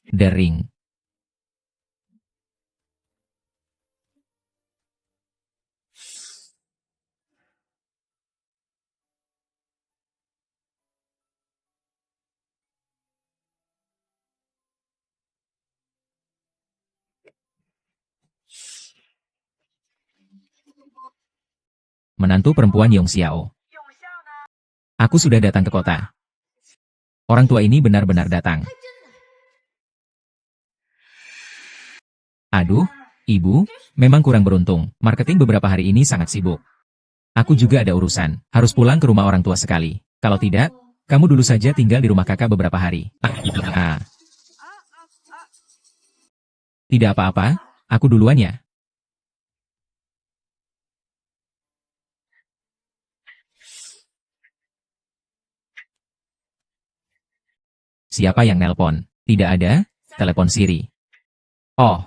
Dering. Menantu perempuan Yong Xiao. Aku sudah datang ke kota. Orang tua ini benar-benar datang. Aduh, ibu, memang kurang beruntung. Marketing beberapa hari ini sangat sibuk. Aku juga ada urusan, harus pulang ke rumah orang tua sekali. Kalau tidak, kamu dulu saja tinggal di rumah kakak beberapa hari. Ah, tidak apa-apa, aku duluan ya. Siapa yang nelpon? Tidak ada, telepon Siri. Oh,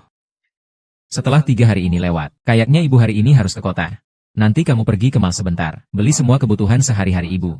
setelah 3 hari ini lewat, kayaknya ibu hari ini harus ke kota. Nanti kamu pergi ke mall sebentar, beli semua kebutuhan sehari-hari ibu.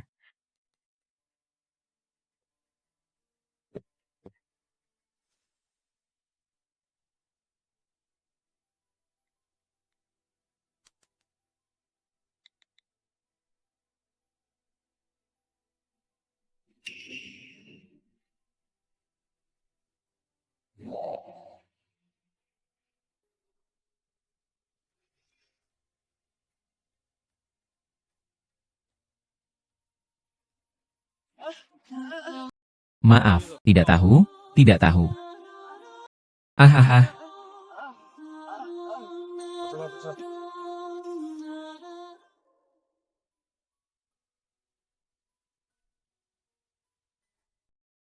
Maaf, tidak tahu, tidak tahu. Ah.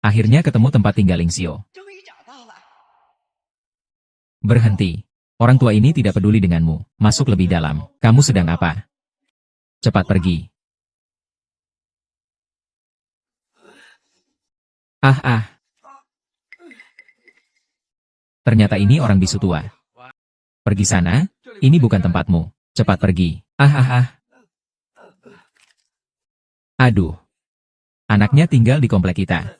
Akhirnya ketemu tempat tinggal Lingsio. Berhenti. Orang tua ini tidak peduli denganmu. Masuk lebih dalam. Kamu sedang apa? Cepat pergi. Ah. Ternyata ini orang bisu tua. Pergi sana, ini bukan tempatmu. Cepat pergi. Ah. Aduh. Anaknya tinggal di komplek kita.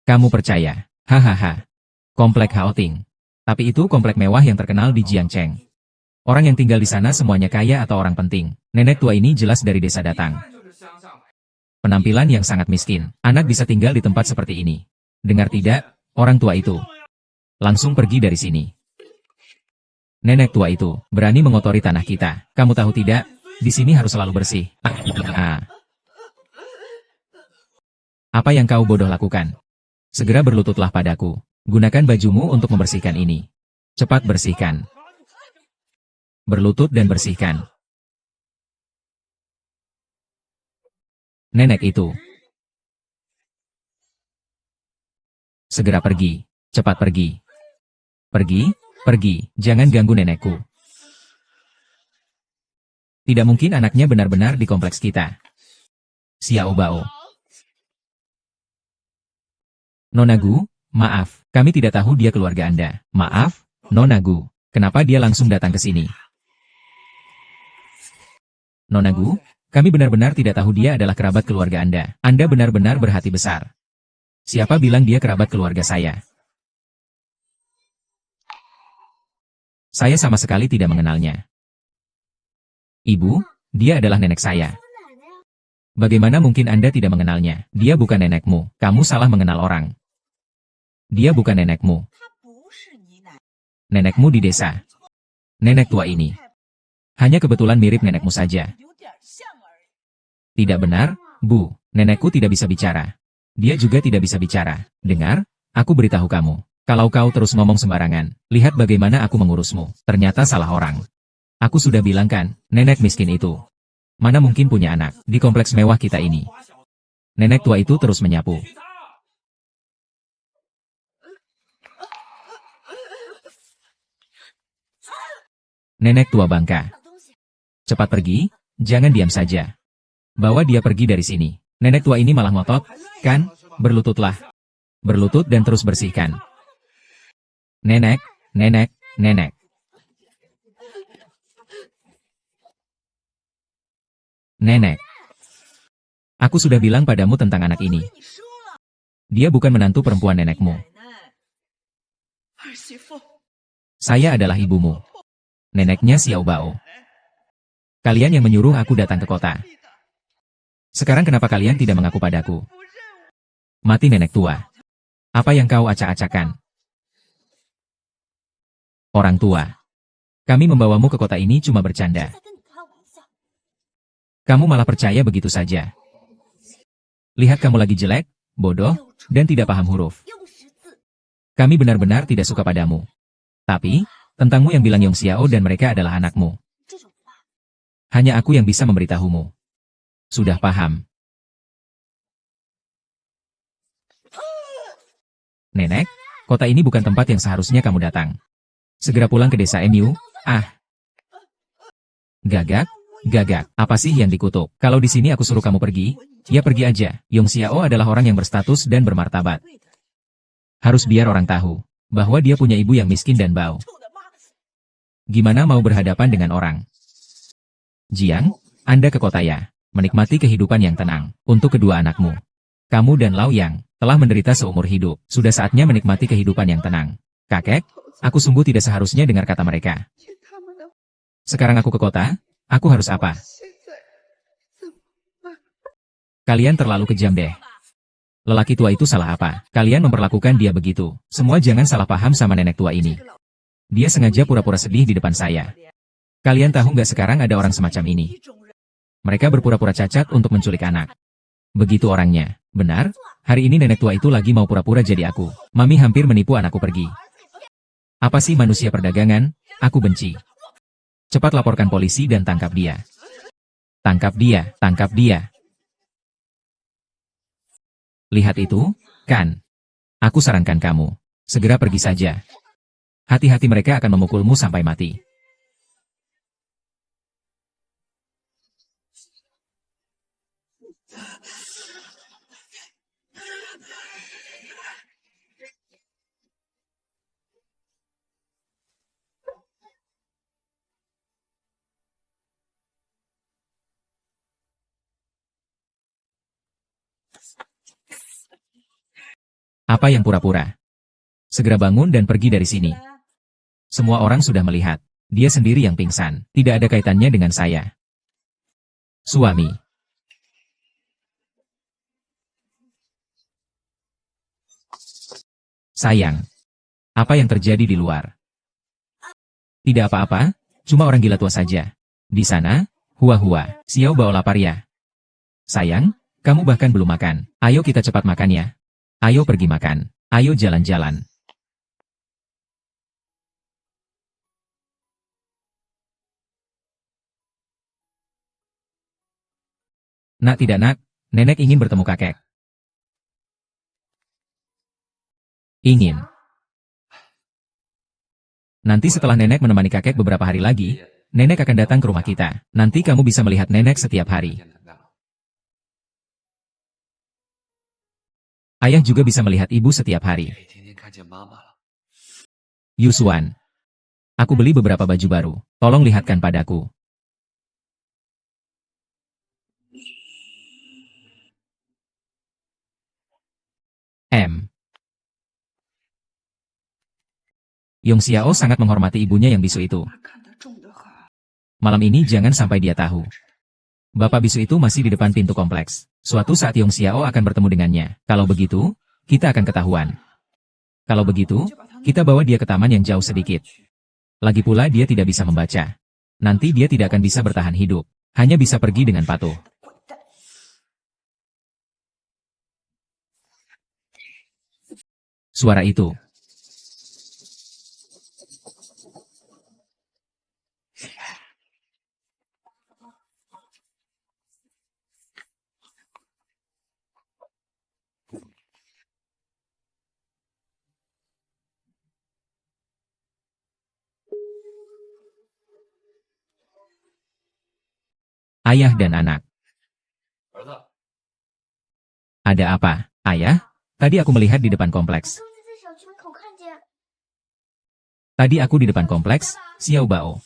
Kamu percaya? Hahaha. Komplek Haoting. Tapi itu komplek mewah yang terkenal di Jiangcheng. Orang yang tinggal di sana semuanya kaya atau orang penting. Nenek tua ini jelas dari desa datang. Penampilan yang sangat miskin. Anak bisa tinggal di tempat seperti ini. Dengar tidak, orang tua itu. Langsung pergi dari sini. Nenek tua itu berani mengotori tanah kita. Kamu tahu tidak? Di sini harus selalu bersih. Ah. Apa yang kau bodoh lakukan? Segera berlututlah padaku. Gunakan bajumu untuk membersihkan ini. Cepat bersihkan. Berlutut dan bersihkan. Nenek itu. Segera pergi. Cepat pergi. Pergi. Jangan ganggu nenekku. Tidak mungkin anaknya benar-benar di kompleks kita. Xiao Bao. Nonagu, maaf, kami tidak tahu dia keluarga Anda. Maaf, Nonagu, kenapa dia langsung datang ke sini? Nonagu, kami benar-benar tidak tahu dia adalah kerabat keluarga Anda. Anda benar-benar berhati besar. Siapa bilang dia kerabat keluarga saya? Saya sama sekali tidak mengenalnya. Ibu, dia adalah nenek saya. Bagaimana mungkin Anda tidak mengenalnya? Dia bukan nenekmu. Kamu salah mengenal orang. Dia bukan nenekmu. Nenekmu di desa. Nenek tua ini. Hanya kebetulan mirip nenekmu saja. Tidak benar, Bu. Nenekku tidak bisa bicara. Dia juga tidak bisa bicara. Dengar, aku beritahu kamu. Kalau kau terus ngomong sembarangan, lihat bagaimana aku mengurusmu. Ternyata salah orang. Aku sudah bilang kan, nenek miskin itu. Mana mungkin punya anak di kompleks mewah kita ini. Nenek tua itu terus menyapu. Nenek tua bangka. Cepat pergi, jangan diam saja. Bawa dia pergi dari sini. Nenek tua ini malah ngotot, kan? Berlututlah. Berlutut dan terus bersihkan. Nenek. Nenek. Aku sudah bilang padamu tentang anak ini. Dia bukan menantu perempuan nenekmu. Saya adalah ibumu. Neneknya Xiao Bao. Kalian yang menyuruh aku datang ke kota. Sekarang kenapa kalian tidak mengaku padaku? Mati nenek tua. Apa yang kau acak-acakan? Orang tua. Kami membawamu ke kota ini cuma bercanda. Kamu malah percaya begitu saja. Lihat kamu lagi jelek, bodoh, dan tidak paham huruf. Kami benar-benar tidak suka padamu. Tapi, tentangmu yang bilang Yong Xiao dan mereka adalah anakmu. Hanya aku yang bisa memberitahumu. Sudah paham. Nenek, kota ini bukan tempat yang seharusnya kamu datang. Segera pulang ke desa MU. Gagak, gagak, apa sih yang dikutuk? Kalau di sini aku suruh kamu pergi, ya pergi aja. Yong Xiao adalah orang yang berstatus dan bermartabat. Harus biar orang tahu bahwa dia punya ibu yang miskin dan bau. Gimana mau berhadapan dengan orang? Jiang, Anda ke kota ya, menikmati kehidupan yang tenang untuk kedua anakmu. Kamu dan Lao Yang telah menderita seumur hidup. Sudah saatnya menikmati kehidupan yang tenang. Kakek, aku sungguh tidak seharusnya dengar kata mereka. Sekarang aku ke kota, aku harus apa? Kalian terlalu kejam deh. Lelaki tua itu salah apa? Kalian memperlakukan dia begitu. Semua jangan salah paham sama nenek tua ini. Dia sengaja pura-pura sedih di depan saya. Kalian tahu nggak sekarang ada orang semacam ini? Mereka berpura-pura cacat untuk menculik anak. Begitu orangnya. Benar, hari ini nenek tua itu lagi mau pura-pura jadi aku. Mami hampir menipu anakku pergi. Apa sih manusia perdagangan? Aku benci. Cepat laporkan polisi dan tangkap dia. Tangkap dia, tangkap dia. Lihat itu, kan? Aku sarankan kamu, segera pergi saja. Hati-hati mereka akan memukulmu sampai mati. Apa yang pura-pura? Segera bangun dan pergi dari sini. Semua orang sudah melihat. Dia sendiri yang pingsan. Tidak ada kaitannya dengan saya. Suami. Sayang. Apa yang terjadi di luar? Tidak apa-apa, cuma orang gila tua saja. Di sana, hua-hua, Xiao Bao lapar ya. Sayang, kamu bahkan belum makan. Ayo kita cepat makan ya. Ayo pergi makan. Ayo jalan-jalan. Nak tidak nak, nenek ingin bertemu kakek. Ingin. Nanti setelah nenek menemani kakek beberapa hari lagi, nenek akan datang ke rumah kita. Nanti kamu bisa melihat nenek setiap hari. Ayah juga bisa melihat ibu setiap hari. Yusuan. Aku beli beberapa baju baru. Tolong lihatkan padaku. Yong Xiao sangat menghormati ibunya yang bisu itu. Malam ini jangan sampai dia tahu. Bapak bisu itu masih di depan pintu kompleks. Suatu saat Yong Xiao akan bertemu dengannya. Kalau begitu, kita akan ketahuan. Kalau begitu, kita bawa dia ke taman yang jauh sedikit. Lagi pula dia tidak bisa membaca. Nanti dia tidak akan bisa bertahan hidup. Hanya bisa pergi dengan patuh. Suara itu. Ayah dan anak. Ada apa, ayah? Tadi aku melihat di depan kompleks. Tadi aku di depan kompleks, Xiao Bao.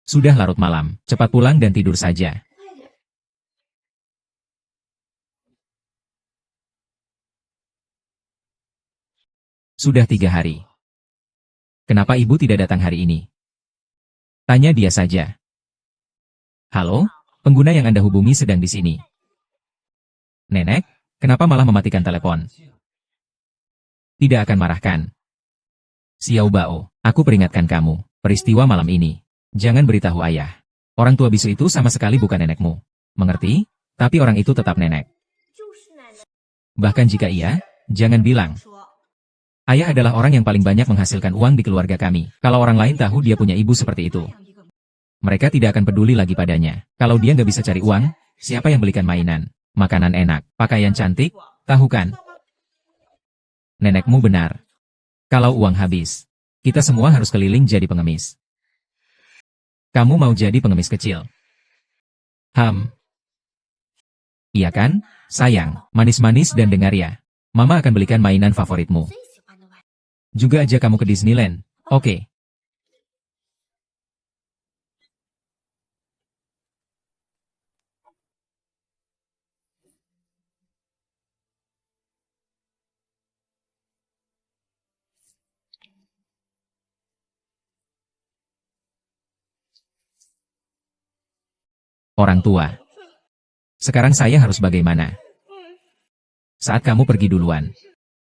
Sudah larut malam, cepat pulang dan tidur saja. Sudah 3 hari. Kenapa ibu tidak datang hari ini? Tanya dia saja. Halo, pengguna yang Anda hubungi sedang di sini. Nenek, kenapa malah mematikan telepon? Tidak akan marahkan. Xiao Bao, aku peringatkan kamu, peristiwa malam ini. Jangan beritahu ayah. Orang tua bisu itu sama sekali bukan nenekmu. Mengerti? Tapi orang itu tetap nenek. Bahkan jika iya, jangan bilang. Ayah adalah orang yang paling banyak menghasilkan uang di keluarga kami. Kalau orang lain tahu dia punya ibu seperti itu, mereka tidak akan peduli lagi padanya. Kalau dia nggak bisa cari uang, siapa yang belikan mainan, makanan enak, pakaian cantik, tahu kan? Nenekmu benar. Kalau uang habis, kita semua harus keliling jadi pengemis. Kamu mau jadi pengemis kecil? Iya kan? Sayang, manis-manis dan dengar ya. Mama akan belikan mainan favoritmu. Juga ajak kamu ke Disneyland. Oke. Orang tua. Sekarang saya harus bagaimana? Saat kamu pergi duluan,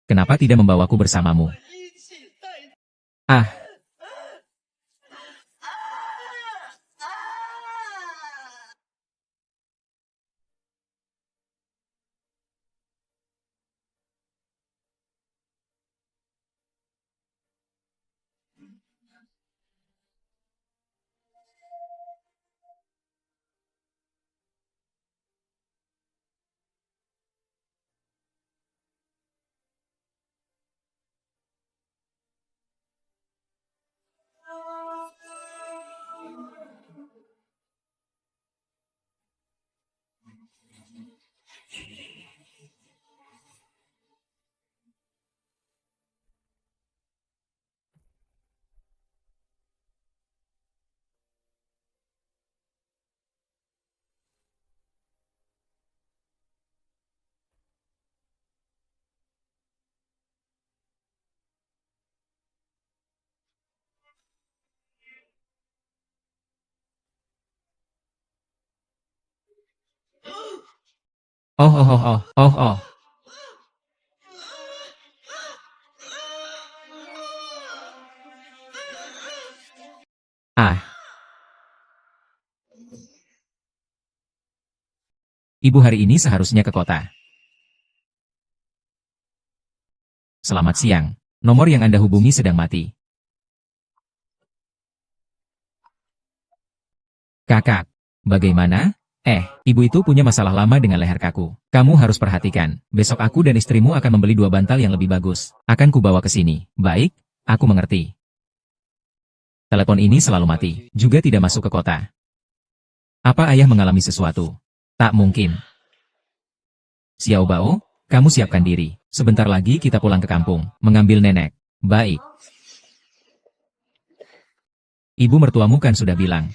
kenapa tidak membawaku bersamamu? Ah, oh. Ah, ibu hari ini seharusnya ke kota. Selamat siang. Nomor yang Anda hubungi sedang mati. Kakak, bagaimana? Ibu itu punya masalah lama dengan leher kaku. Kamu harus perhatikan. Besok aku dan istrimu akan membeli 2 bantal yang lebih bagus. Akan kubawa ke sini. Baik, aku mengerti. Telepon ini selalu mati. Juga tidak masuk ke kota. Apa ayah mengalami sesuatu? Tak mungkin. Xiao Bao, kamu siapkan diri. Sebentar lagi kita pulang ke kampung, mengambil nenek. Baik. Ibu mertuamu kan sudah bilang.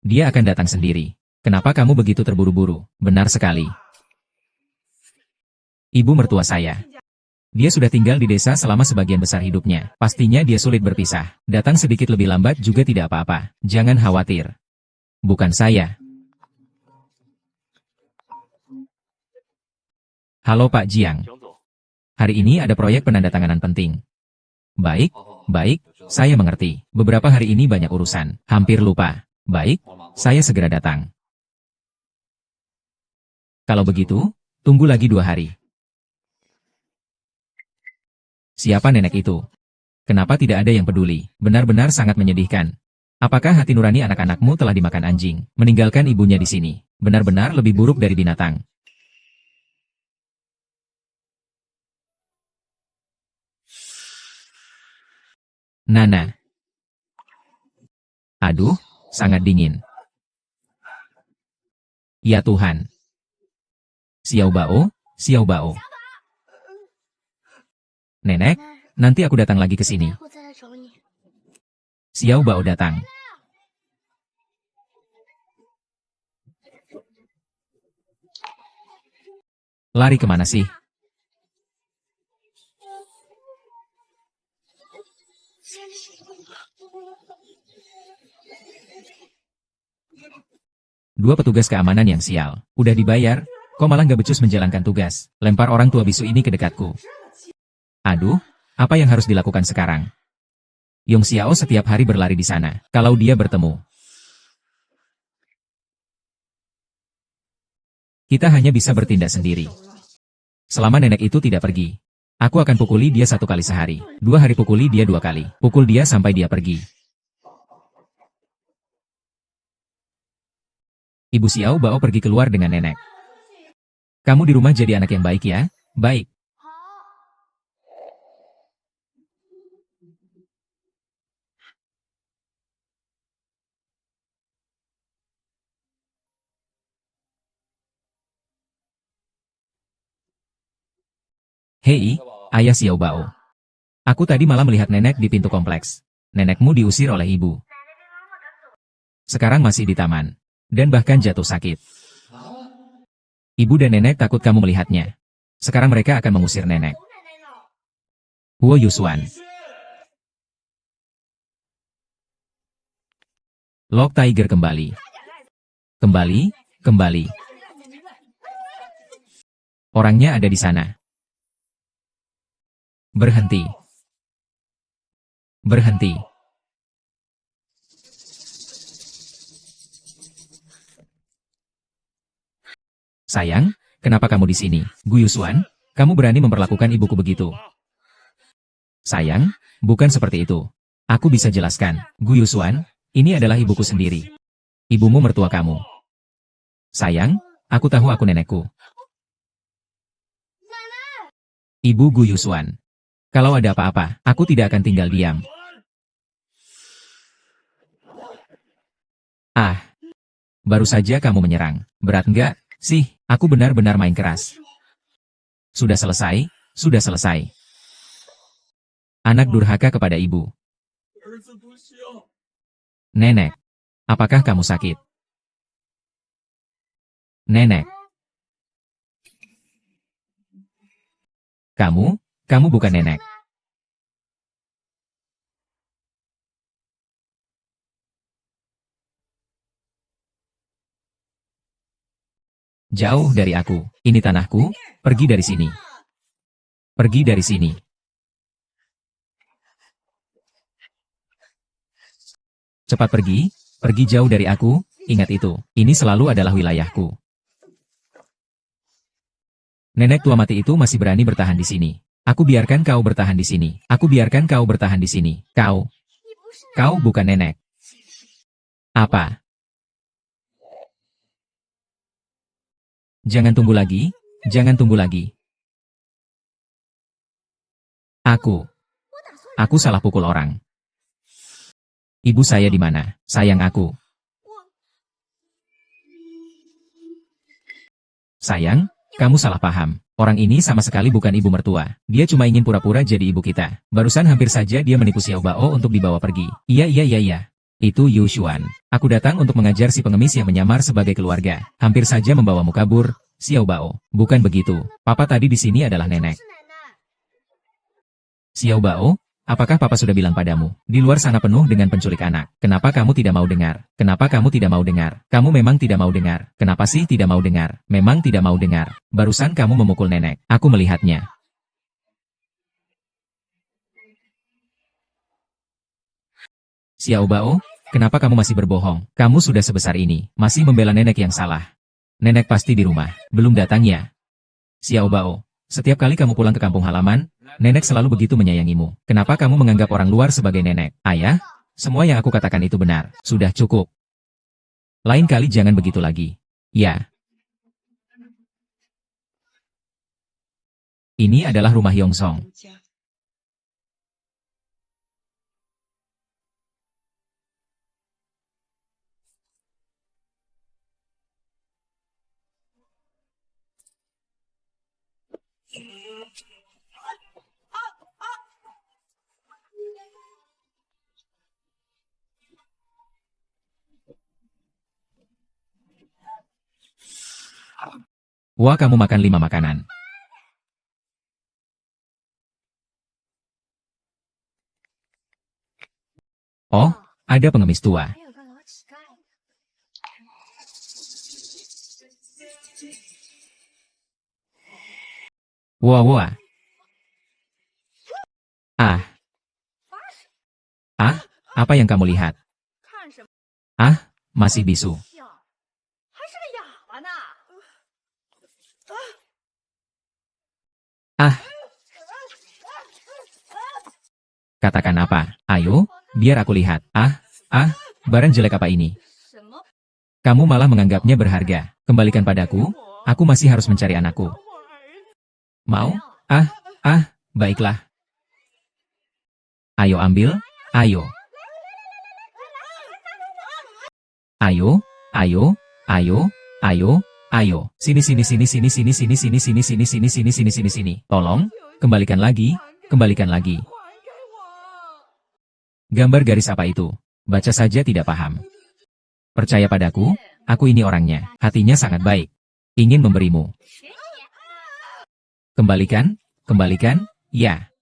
Dia akan datang sendiri. Kenapa kamu begitu terburu-buru? Benar sekali. Ibu mertua saya. Dia sudah tinggal di desa selama sebagian besar hidupnya. Pastinya dia sulit berpisah. Datang sedikit lebih lambat juga tidak apa-apa. Jangan khawatir. Bukan saya. Halo Pak Jiang. Hari ini ada proyek penandatanganan penting. Baik, baik, saya mengerti. Beberapa hari ini banyak urusan. Hampir lupa. Baik, saya segera datang. Kalau begitu, tunggu lagi 2 hari. Siapa nenek itu? Kenapa tidak ada yang peduli? Benar-benar sangat menyedihkan. Apakah hati nurani anak-anakmu telah dimakan anjing, meninggalkan ibunya di sini? Benar-benar lebih buruk dari binatang. Nana. Aduh, sangat dingin. Ya Tuhan. Xiao Bao, Xiao Bao. Nenek, nanti aku datang lagi ke sini. Xiao Bao datang. Lari kemana sih? Dua petugas keamanan yang sial. Udah dibayar, kok malah nggak becus menjalankan tugas. Lempar orang tua bisu ini ke dekatku. Aduh, apa yang harus dilakukan sekarang? Yong Xiao setiap hari berlari di sana. Kalau dia bertemu, kita hanya bisa bertindak sendiri. Selama nenek itu tidak pergi, aku akan pukuli dia 1 kali sehari. 2 hari pukuli dia 2 kali. Pukul dia sampai dia pergi. Ibu Xiao Bao pergi keluar dengan nenek. Kamu di rumah jadi anak yang baik ya? Baik. Hei, ayah Xiao Bao. Aku tadi malah melihat nenek di pintu kompleks. Nenekmu diusir oleh ibu. Sekarang masih di taman. Dan bahkan jatuh sakit. Ibu dan nenek takut kamu melihatnya. Sekarang mereka akan mengusir nenek. Huo Yusuan. Lok Tiger kembali. Kembali. Orangnya ada di sana. Berhenti. Sayang, kenapa kamu di sini? Gu Yusuan, kamu berani memperlakukan ibuku begitu. Sayang, bukan seperti itu. Aku bisa jelaskan. Gu Yusuan, ini adalah ibuku sendiri. Ibumu mertua kamu. Sayang, aku tahu aku nenekku. Ibu Gu Yusuan. Kalau ada apa-apa, aku tidak akan tinggal diam. Ah, baru saja kamu menyerang. Berat enggak sih? Aku benar-benar main keras. Sudah selesai. Anak durhaka kepada ibu. Nenek, apakah kamu sakit? Nenek. Kamu bukan nenek. Jauh dari aku. Ini tanahku. Pergi dari sini. Cepat pergi. Pergi jauh dari aku. Ingat itu. Ini selalu adalah wilayahku. Nenek tua mati itu masih berani bertahan di sini. Aku biarkan kau bertahan di sini. Kau bukan nenek. Apa? Jangan tunggu lagi. Aku salah pukul orang. Ibu saya di mana? Sayang aku. Sayang, kamu salah paham. Orang ini sama sekali bukan ibu mertua. Dia cuma ingin pura-pura jadi ibu kita. Barusan hampir saja dia menipu Xiao Bao untuk dibawa pergi. Iya. Itu Yu Xuan. Aku datang untuk mengajar si pengemis yang menyamar sebagai keluarga. Hampir saja membawamu kabur, Xiao Bao. Bukan begitu. Papa tadi di sini adalah nenek. Xiao Bao, apakah papa sudah bilang padamu? Di luar sana penuh dengan penculik anak. Kenapa kamu tidak mau dengar? Kamu memang tidak mau dengar. Kenapa sih tidak mau dengar? Memang tidak mau dengar. Barusan kamu memukul nenek. Aku melihatnya. Xiao Bao, kenapa kamu masih berbohong? Kamu sudah sebesar ini, masih membela nenek yang salah. Nenek pasti di rumah. Belum datang ya? Xiao Bao, setiap kali kamu pulang ke kampung halaman, nenek selalu begitu menyayangimu. Kenapa kamu menganggap orang luar sebagai nenek? Ayah, semua yang aku katakan itu benar. Sudah cukup. Lain kali jangan begitu lagi. Ya. Ini adalah rumah Yongsong. Wah, kamu makan 5 makanan. Oh, ada pengemis tua. Wah, wah. Ah, ah, apa yang kamu lihat? Ah, masih bisu. Ah, katakan apa? Ayo, biar aku lihat. Barang jelek apa ini? Kamu malah menganggapnya berharga. Kembalikan padaku, aku masih harus mencari anakku. Mau? Baiklah. Ayo ambil, ayo. Ayo, ayo, ayo, ayo, ayo. Sini sini sini sini sini sini sini sini sini sini sini sini sini sini. Tolong, kembalikan lagi, kembalikan lagi. Gambar garis apa itu? Baca saja tidak paham. Percaya padaku, aku ini orangnya. Hatinya sangat baik. Ingin memberimu. Kembalikan, kembalikan, ya.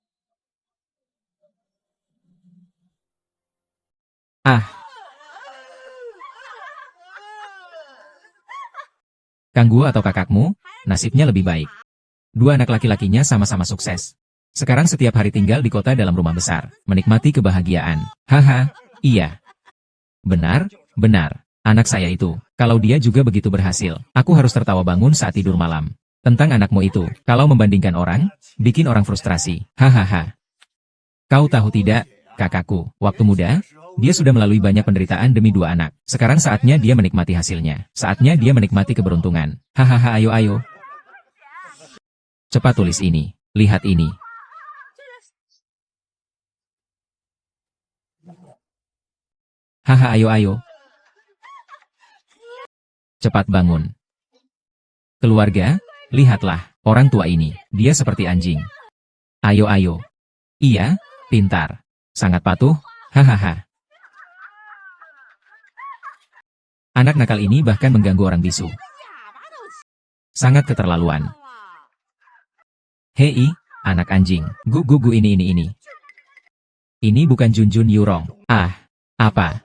Kanggu atau kakakmu, nasibnya lebih baik. Dua anak laki-lakinya sama-sama sukses. Sekarang setiap hari tinggal di kota dalam rumah besar, menikmati kebahagiaan. Haha, iya. Benar, benar. Anak saya itu, kalau dia juga begitu berhasil, aku harus tertawa bangun saat tidur malam. Tentang anakmu itu, kalau membandingkan orang, bikin orang frustrasi. Hahaha. Kau tahu tidak, kakakku, waktu muda, dia sudah melalui banyak penderitaan demi dua anak. Sekarang saatnya dia menikmati hasilnya. Saatnya dia menikmati keberuntungan. Hahaha, ayo ayo. Cepat tulis ini. Lihat ini. Haha, ayo ayo. Cepat bangun. Keluarga, lihatlah, orang tua ini. Dia seperti anjing. Ayo ayo. Iya, pintar. Sangat patuh. Hahaha. Anak nakal ini bahkan mengganggu orang bisu. Sangat keterlaluan. Hei, anak anjing. Gu ini. Ini bukan Junjun Yurong. Apa?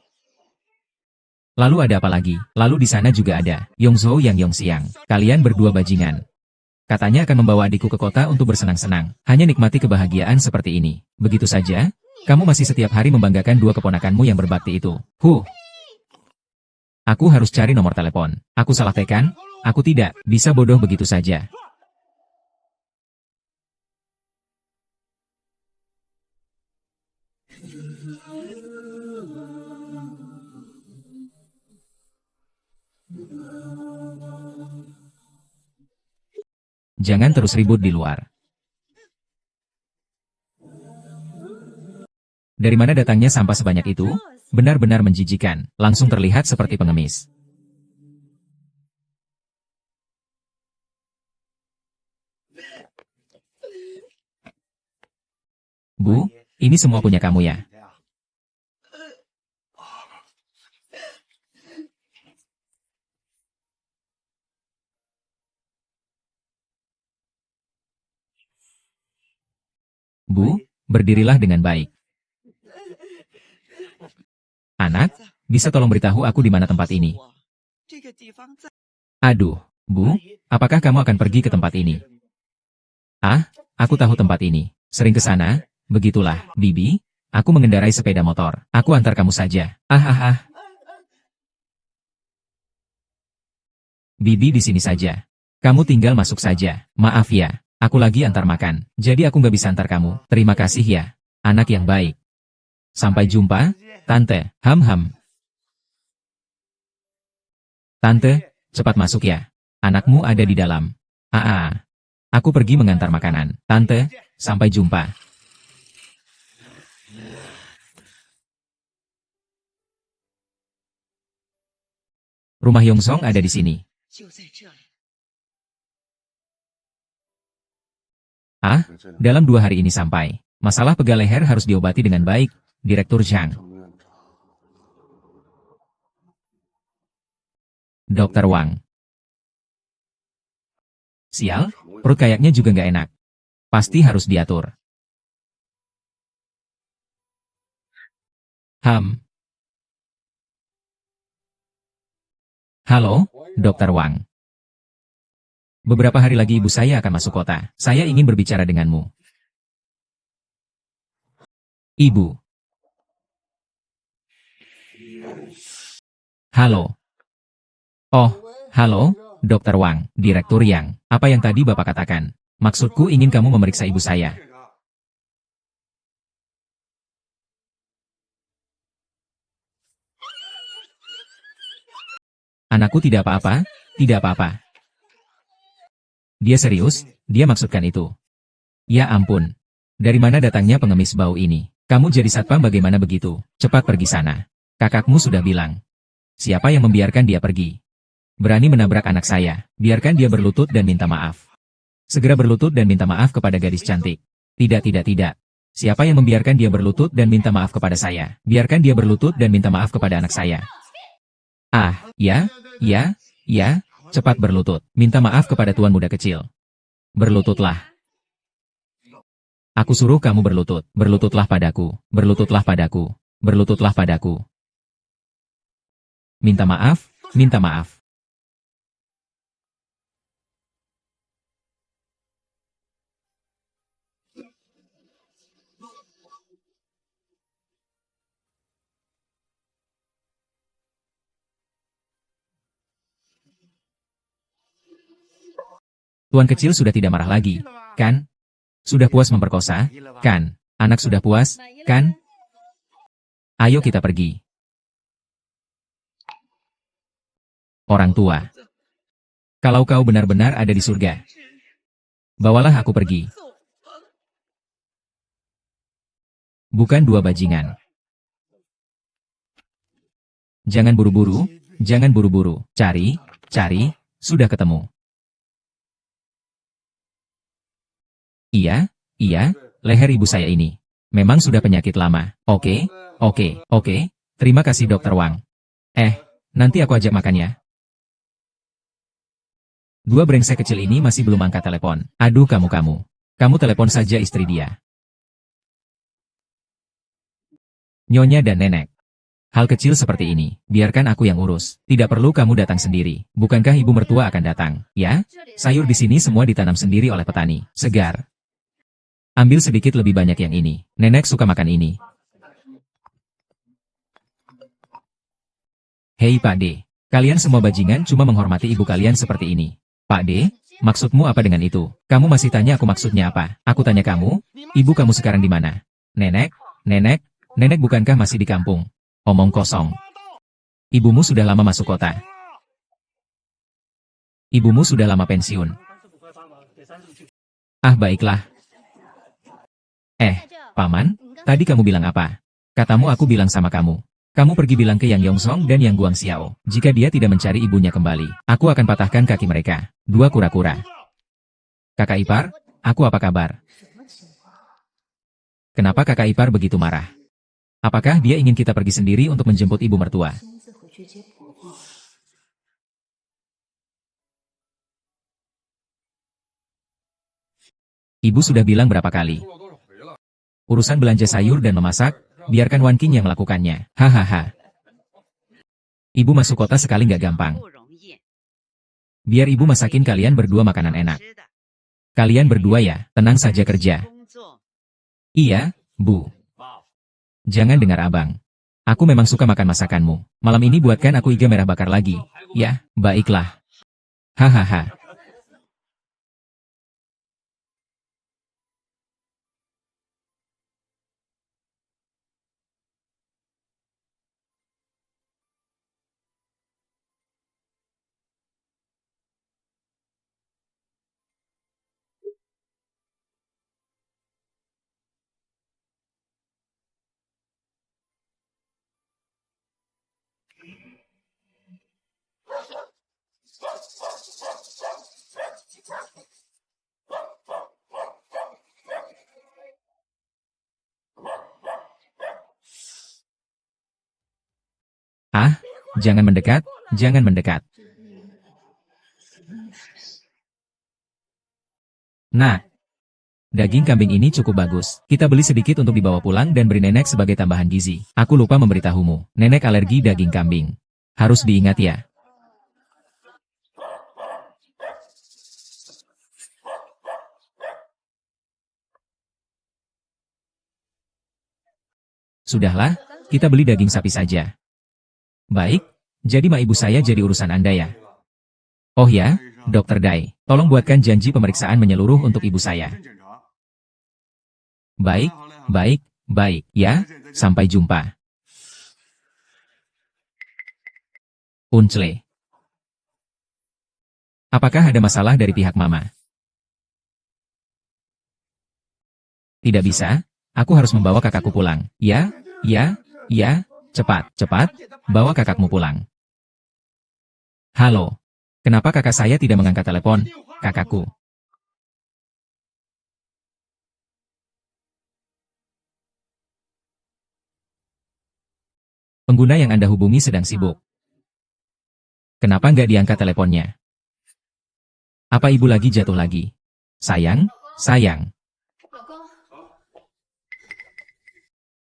Lalu ada apa lagi? Lalu di sana juga ada Yongzhou yang Yongxiang. Kalian berdua bajingan. Katanya akan membawa adikku ke kota untuk bersenang-senang. Hanya nikmati kebahagiaan seperti ini. Begitu saja, kamu masih setiap hari membanggakan dua keponakanmu yang berbakti itu. Aku harus cari nomor telepon. Aku salah tekan? Aku tidak bisa bodoh begitu saja. Jangan terus ribut di luar. Dari mana datangnya sampah sebanyak itu? Benar-benar menjijikan, langsung terlihat seperti pengemis. Bu, ini semua punya kamu ya? Bu, berdirilah dengan baik. Anak, bisa tolong beritahu aku di mana tempat ini? Aduh, Bu, apakah kamu akan pergi ke tempat ini? Aku tahu tempat ini. Sering ke sana? Begitulah, Bibi. Aku mengendarai sepeda motor. Aku antar kamu saja. Bibi di sini saja. Kamu tinggal masuk saja. Maaf ya, aku lagi antar makan. Jadi aku nggak bisa antar kamu. Terima kasih ya, anak yang baik. Sampai jumpa, Tante. Ham. Tante, cepat masuk ya. Anakmu ada di dalam. Aku pergi mengantar makanan. Tante, sampai jumpa. Rumah Yongsong ada di sini. Dalam 2 hari ini sampai. Masalah pegal leher harus diobati dengan baik, Direktur Zhang. Dokter Wang. Sial, perut kayaknya juga nggak enak. Pasti harus diatur. Halo, Dokter Wang. Beberapa hari lagi ibu saya akan masuk kota. Saya ingin berbicara denganmu. Ibu. Halo. Oh, halo, Dokter Wang, Direktur Yang. Apa yang tadi Bapak katakan? Maksudku ingin kamu memeriksa ibu saya. Anakku tidak apa-apa, tidak apa-apa. Dia serius, dia maksudkan itu. Ya ampun. Dari mana datangnya pengemis bau ini? Kamu jadi satpam bagaimana begitu? Cepat pergi sana. Kakakmu sudah bilang. Siapa yang membiarkan dia pergi? Berani menabrak anak saya, biarkan dia berlutut dan minta maaf. Segera berlutut dan minta maaf kepada gadis cantik. Tidak, tidak, tidak. Siapa yang membiarkan dia berlutut dan minta maaf kepada saya? Biarkan dia berlutut dan minta maaf kepada anak saya. Ah, ya, ya, cepat berlutut. Minta maaf kepada tuan muda kecil. Berlututlah. Aku suruh kamu berlutut. Berlututlah padaku. Berlututlah padaku. Berlututlah padaku. Minta maaf, minta maaf. Tuan kecil sudah tidak marah lagi, kan? Sudah puas memperkosa, kan? Anak sudah puas, kan? Ayo kita pergi. Orang tua. Kalau kau benar-benar ada di surga, bawalah aku pergi. Bukan dua bajingan. Jangan buru-buru, jangan buru-buru. Cari, sudah ketemu. Iya, leher ibu saya ini. Memang sudah penyakit lama. Oke. Terima kasih Dokter Wang. Nanti aku ajak makan ya. Dua brengsek kecil ini masih belum angkat telepon. Aduh kamu. Kamu telepon saja istri dia. Nyonya dan nenek. Hal kecil seperti ini, biarkan aku yang urus. Tidak perlu kamu datang sendiri. Bukankah ibu mertua akan datang? Ya, sayur di sini semua ditanam sendiri oleh petani. Segar. Ambil sedikit lebih banyak yang ini. Nenek suka makan ini. Hei Pak D. Kalian semua bajingan cuma menghormati ibu kalian seperti ini. Pak D, maksudmu apa dengan itu? Kamu masih tanya aku maksudnya apa? Aku tanya kamu, ibu kamu sekarang di mana? Nenek bukankah masih di kampung? Omong kosong. Ibumu sudah lama masuk kota. Ibumu sudah lama pensiun. Ah baiklah. Paman, tadi kamu bilang apa? Katamu aku bilang sama kamu. Kamu pergi bilang ke Yang Yongsong dan Yang Guangxiao. Jika dia tidak mencari ibunya kembali, aku akan patahkan kaki mereka. Dua kura-kura. Kakak ipar, aku apa kabar? Kenapa kakak ipar begitu marah? Apakah dia ingin kita pergi sendiri untuk menjemput ibu mertua? Ibu sudah bilang berapa kali? Urusan belanja sayur dan memasak, biarkan Wan Qing yang melakukannya. Hahaha. Ibu masuk kota sekali nggak gampang. Biar ibu masakin kalian berdua makanan enak. Kalian berdua ya, tenang saja kerja. Iya, Bu. Jangan dengar abang. Aku memang suka makan masakanmu. Malam ini buatkan aku iga merah bakar lagi. Ya, baiklah. Hahaha. Ah, jangan mendekat, jangan mendekat. Nah, daging kambing ini cukup bagus. Kita beli sedikit untuk dibawa pulang dan beri nenek sebagai tambahan gizi. Aku lupa memberitahumu, nenek alergi daging kambing. Harus diingat ya. Sudahlah, kita beli daging sapi saja. Baik, jadi ibu saya jadi urusan Anda ya? Oh ya, Dokter Dai, tolong buatkan janji pemeriksaan menyeluruh untuk ibu saya. Baik, baik, baik, ya, sampai jumpa. Uncle. Apakah ada masalah dari pihak Mama? Tidak bisa, aku harus membawa kakakku pulang. Ya, ya, ya, cepat, cepat, bawa kakakmu pulang. Halo, kenapa kakak saya tidak mengangkat telepon, kakakku? Pengguna yang Anda hubungi sedang sibuk. Kenapa nggak diangkat teleponnya? Apa ibu lagi jatuh lagi? Sayang, sayang.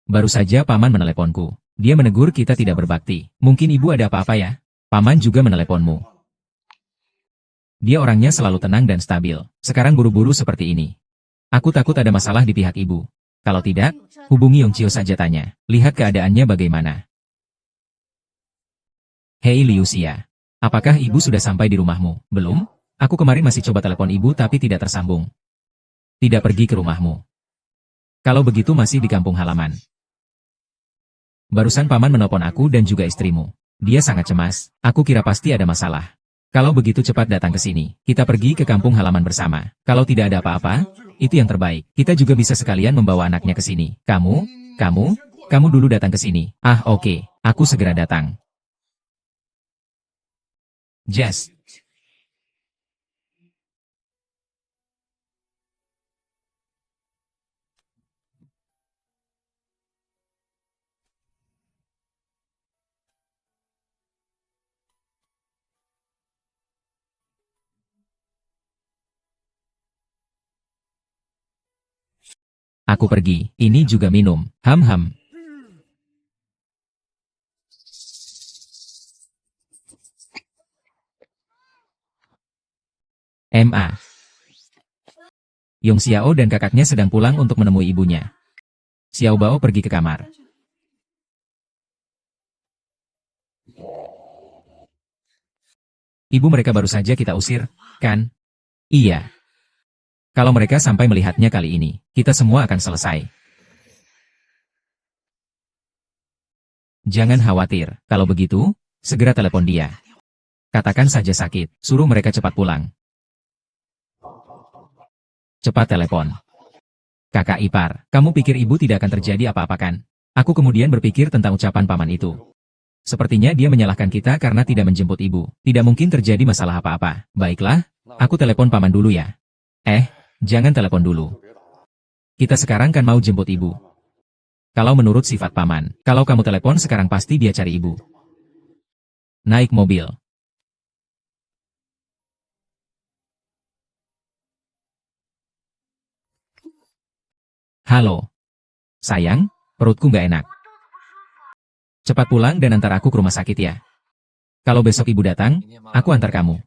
Baru saja paman meneleponku. Dia menegur kita tidak berbakti. Mungkin ibu ada apa-apa ya? Paman juga meneleponmu. Dia orangnya selalu tenang dan stabil. Sekarang buru-buru seperti ini. Aku takut ada masalah di pihak ibu. Kalau tidak, hubungi Yongchio saja tanya. Lihat keadaannya bagaimana. Hei Liusia. Apakah ibu sudah sampai di rumahmu? Belum? Aku kemarin masih coba telepon ibu tapi tidak tersambung. Tidak pergi ke rumahmu. Kalau begitu masih di kampung halaman. Barusan paman menelpon aku dan juga istrimu. Dia sangat cemas. Aku kira pasti ada masalah. Kalau begitu cepat datang ke sini. Kita pergi ke kampung halaman bersama. Kalau tidak ada apa-apa, itu yang terbaik. Kita juga bisa sekalian membawa anaknya ke sini. Kamu dulu datang ke sini. Ah, oke. Aku segera datang. Jess. Aku pergi. Ini juga minum. Ham-ham. M.A. Yong Xiao dan kakaknya sedang pulang untuk menemui ibunya. Xiao Bao pergi ke kamar. Ibu mereka baru saja kita usir, kan? Iya. Kalau mereka sampai melihatnya kali ini, kita semua akan selesai. Jangan khawatir, kalau begitu, segera telepon dia. Katakan saja sakit, suruh mereka cepat pulang. Cepat telepon. Kakak ipar, kamu pikir ibu tidak akan terjadi apa-apa kan? Aku kemudian berpikir tentang ucapan paman itu. Sepertinya dia menyalahkan kita karena tidak menjemput ibu. Tidak mungkin terjadi masalah apa-apa. Baiklah, aku telepon paman dulu ya. Jangan telepon dulu. Kita sekarang kan mau jemput ibu. Kalau menurut sifat paman, kalau kamu telepon sekarang pasti dia cari ibu. Naik mobil. Halo. Sayang, perutku nggak enak. Cepat pulang dan antar aku ke rumah sakit ya. Kalau besok ibu datang, aku antar kamu.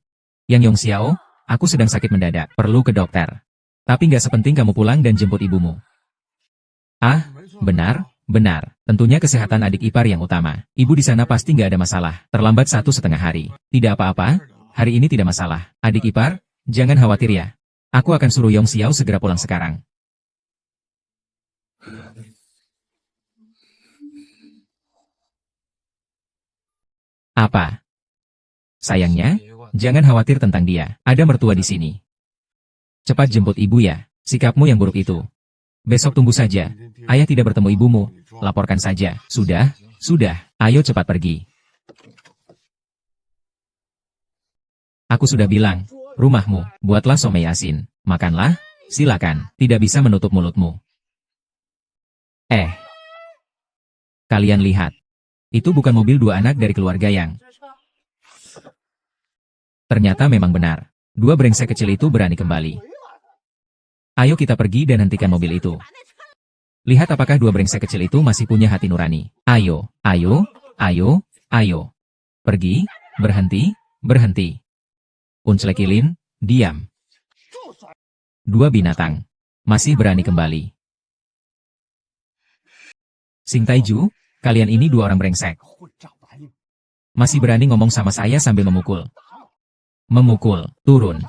Yang Yong Xiao, aku sedang sakit mendadak, perlu ke dokter. Tapi nggak sepenting kamu pulang dan jemput ibumu. Ah, benar, benar. Tentunya kesehatan adik ipar yang utama. Ibu di sana pasti nggak ada masalah. Terlambat 1,5 hari. Tidak apa-apa, hari ini tidak masalah. Adik ipar, jangan khawatir ya. Aku akan suruh Yong Xiao segera pulang sekarang. Apa? Sayangnya, jangan khawatir tentang dia. Ada mertua di sini. Cepat jemput ibu ya. Sikapmu yang buruk itu. Besok tunggu saja. Ayah tidak bertemu ibumu. Laporkan saja. Sudah, sudah. Ayo cepat pergi. Aku sudah bilang, rumahmu, buatlah somai asin. Makanlah, silakan. Tidak bisa menutup mulutmu. Kalian lihat. Itu bukan mobil dua anak dari keluarga yang... Ternyata memang benar. Dua brengsek kecil itu berani kembali. Ayo kita pergi dan hentikan mobil itu. Lihat apakah dua brengsek kecil itu masih punya hati nurani. Ayo, ayo, ayo, ayo. Pergi, berhenti, berhenti. Unclekilin, diam. Dua binatang. Masih berani kembali. Sing Taiju, kalian ini dua orang brengsek. Masih berani ngomong sama saya sambil memukul. Memukul, turun.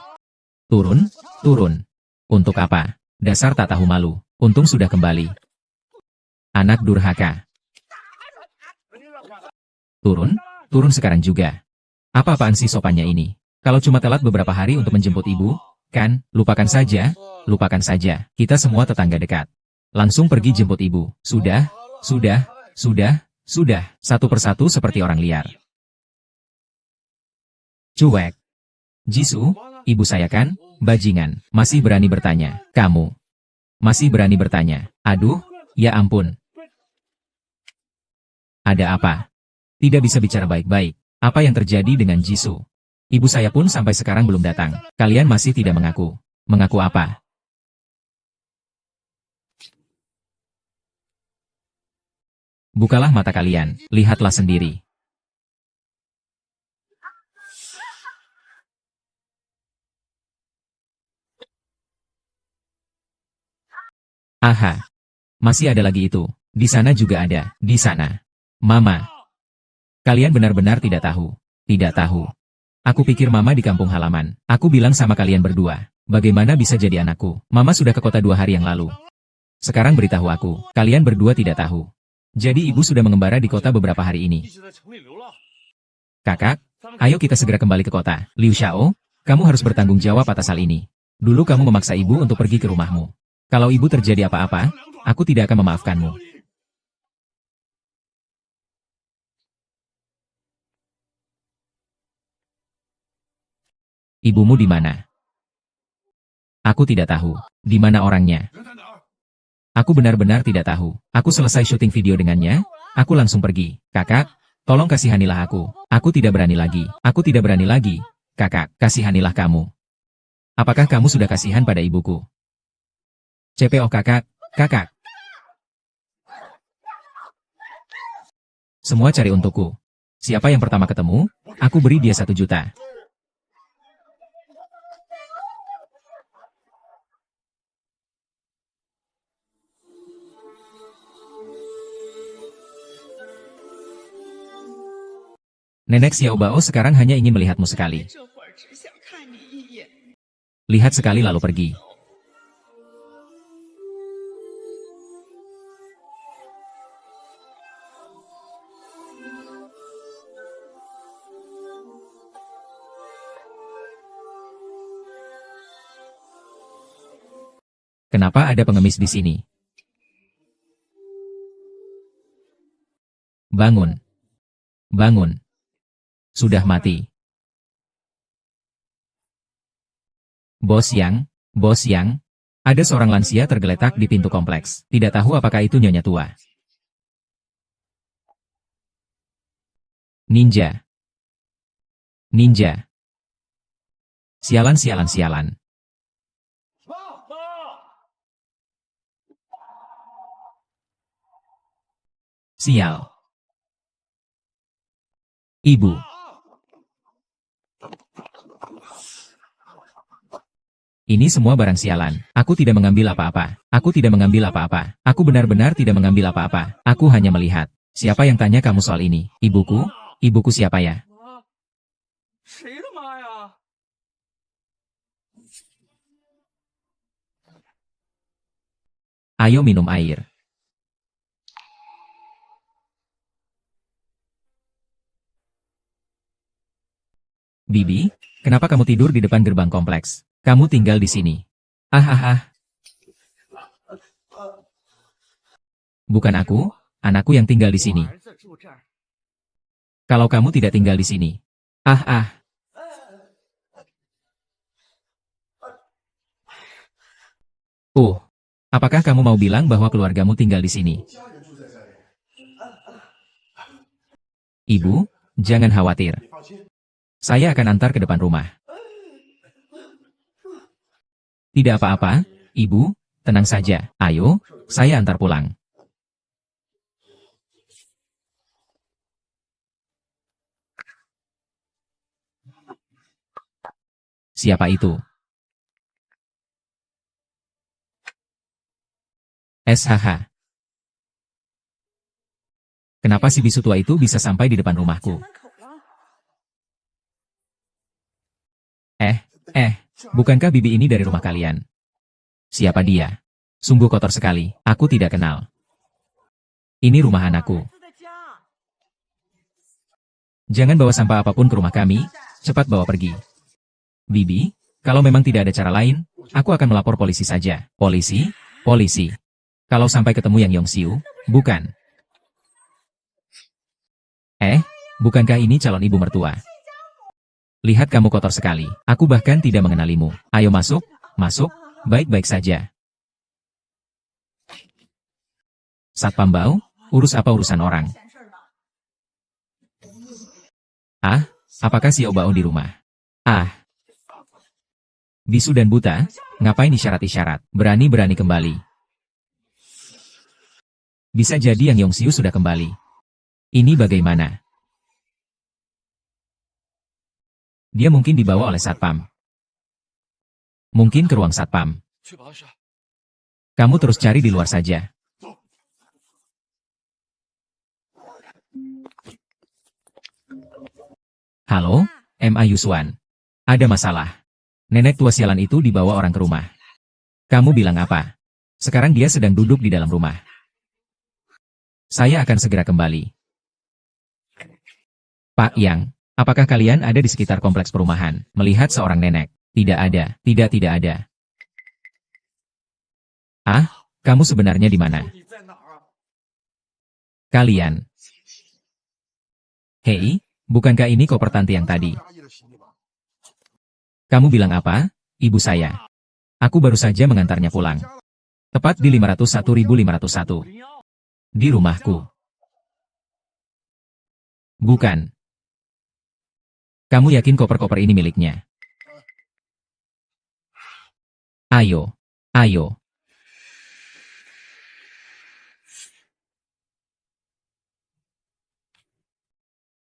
Turun, turun. Untuk apa? Dasar tak tahu malu. Untung sudah kembali. Anak durhaka. Turun, turun sekarang juga. Apa-apaan sih sopannya ini? Kalau cuma telat beberapa hari untuk menjemput ibu, kan, lupakan saja, lupakan saja. Kita semua tetangga dekat. Langsung pergi jemput ibu. Sudah, sudah, satu persatu seperti orang liar. Cuek. Jisoo, ibu saya kan, bajingan, masih berani bertanya. Kamu masih berani bertanya. Aduh, ya ampun. Ada apa? Tidak bisa bicara baik-baik. Apa yang terjadi dengan Jisoo? Ibu saya pun sampai sekarang belum datang. Kalian masih tidak mengaku. Mengaku apa? Bukalah mata kalian, lihatlah sendiri. Aha, masih ada lagi itu. Di sana juga ada, di sana. Mama, kalian benar-benar tidak tahu. Tidak tahu. Aku pikir Mama di kampung halaman. Aku bilang sama kalian berdua, bagaimana bisa jadi anakku? Mama sudah ke kota 2 hari yang lalu. Sekarang beritahu aku, kalian berdua tidak tahu. Jadi ibu sudah mengembara di kota beberapa hari ini. Kakak, ayo kita segera kembali ke kota. Liu Xiao, kamu harus bertanggung jawab atas hal ini. Dulu kamu memaksa ibu untuk pergi ke rumahmu. Kalau ibu terjadi apa-apa, aku tidak akan memaafkanmu. Ibumu di mana? Aku tidak tahu. Di mana orangnya? Aku benar-benar tidak tahu. Aku selesai syuting video dengannya, aku langsung pergi. Kakak, tolong kasihanilah aku. Aku tidak berani lagi. Aku tidak berani lagi. Kakak, kasihanilah kamu. Apakah kamu sudah kasihan pada ibuku? CPO kakak, kakak. Semua cari untukku. Siapa yang pertama ketemu, aku beri dia 1 juta. Nenek Xiao Bao sekarang hanya ingin melihatmu sekali. Lihat sekali lalu pergi. Kenapa ada pengemis di sini? Bangun. Bangun. Sudah mati. Bos Yang, ada seorang lansia tergeletak di pintu kompleks. Tidak tahu apakah itu nyonya tua. Ninja. Ninja. Sialan, sialan, sialan. Sial. Ibu. Ini semua barang sialan. Aku tidak mengambil apa-apa. Aku tidak mengambil apa-apa. Aku benar-benar tidak mengambil apa-apa. Aku hanya melihat. Siapa yang tanya kamu soal ini? Ibuku? Ibuku siapa ya? Ayo minum air. Bibi, kenapa kamu tidur di depan gerbang kompleks? Kamu tinggal di sini. Ah. Bukan aku, anakku yang tinggal di sini. Kalau kamu tidak tinggal di sini. Ah. Apakah kamu mau bilang bahwa keluargamu tinggal di sini? Ibu, jangan khawatir. Saya akan antar ke depan rumah. Tidak apa-apa, Ibu, tenang saja. Ayo, saya antar pulang. Siapa itu? SHH. Kenapa si bisu tua itu bisa sampai di depan rumahku? Bukankah bibi ini dari rumah kalian? Siapa dia? Sungguh kotor sekali, aku tidak kenal. Ini rumah anakku. Jangan bawa sampah apapun ke rumah kami, cepat bawa pergi. Bibi, kalau memang tidak ada cara lain, aku akan melapor polisi saja. Polisi? Polisi. Kalau sampai ketemu Yang Yongxiu, bukan. Bukankah ini calon ibu mertua? Lihat kamu kotor sekali, aku bahkan tidak mengenalimu. Ayo masuk, masuk, baik-baik saja. Satpam Bao, urus apa urusan orang? Apakah Xiao Bao di rumah? Bisu dan buta, ngapain isyarat-isyarat? Berani-berani kembali. Bisa jadi Yang Yongxiu sudah kembali. Ini bagaimana? Dia mungkin dibawa oleh satpam. Mungkin ke ruang satpam. Kamu terus cari di luar saja. Halo, Ma Yuswan. Ada masalah. Nenek tua sialan itu dibawa orang ke rumah. Kamu bilang apa? Sekarang dia sedang duduk di dalam rumah. Saya akan segera kembali. Pak Yang, apakah kalian ada di sekitar kompleks perumahan, melihat seorang nenek? Tidak ada, tidak ada. Kamu sebenarnya di mana? Kalian. Hei, bukankah ini koper tante yang tadi? Kamu bilang apa, ibu saya? Aku baru saja mengantarnya pulang. Tepat di 501.501. Di rumahku. Bukan. Kamu yakin koper-koper ini miliknya? Ayo.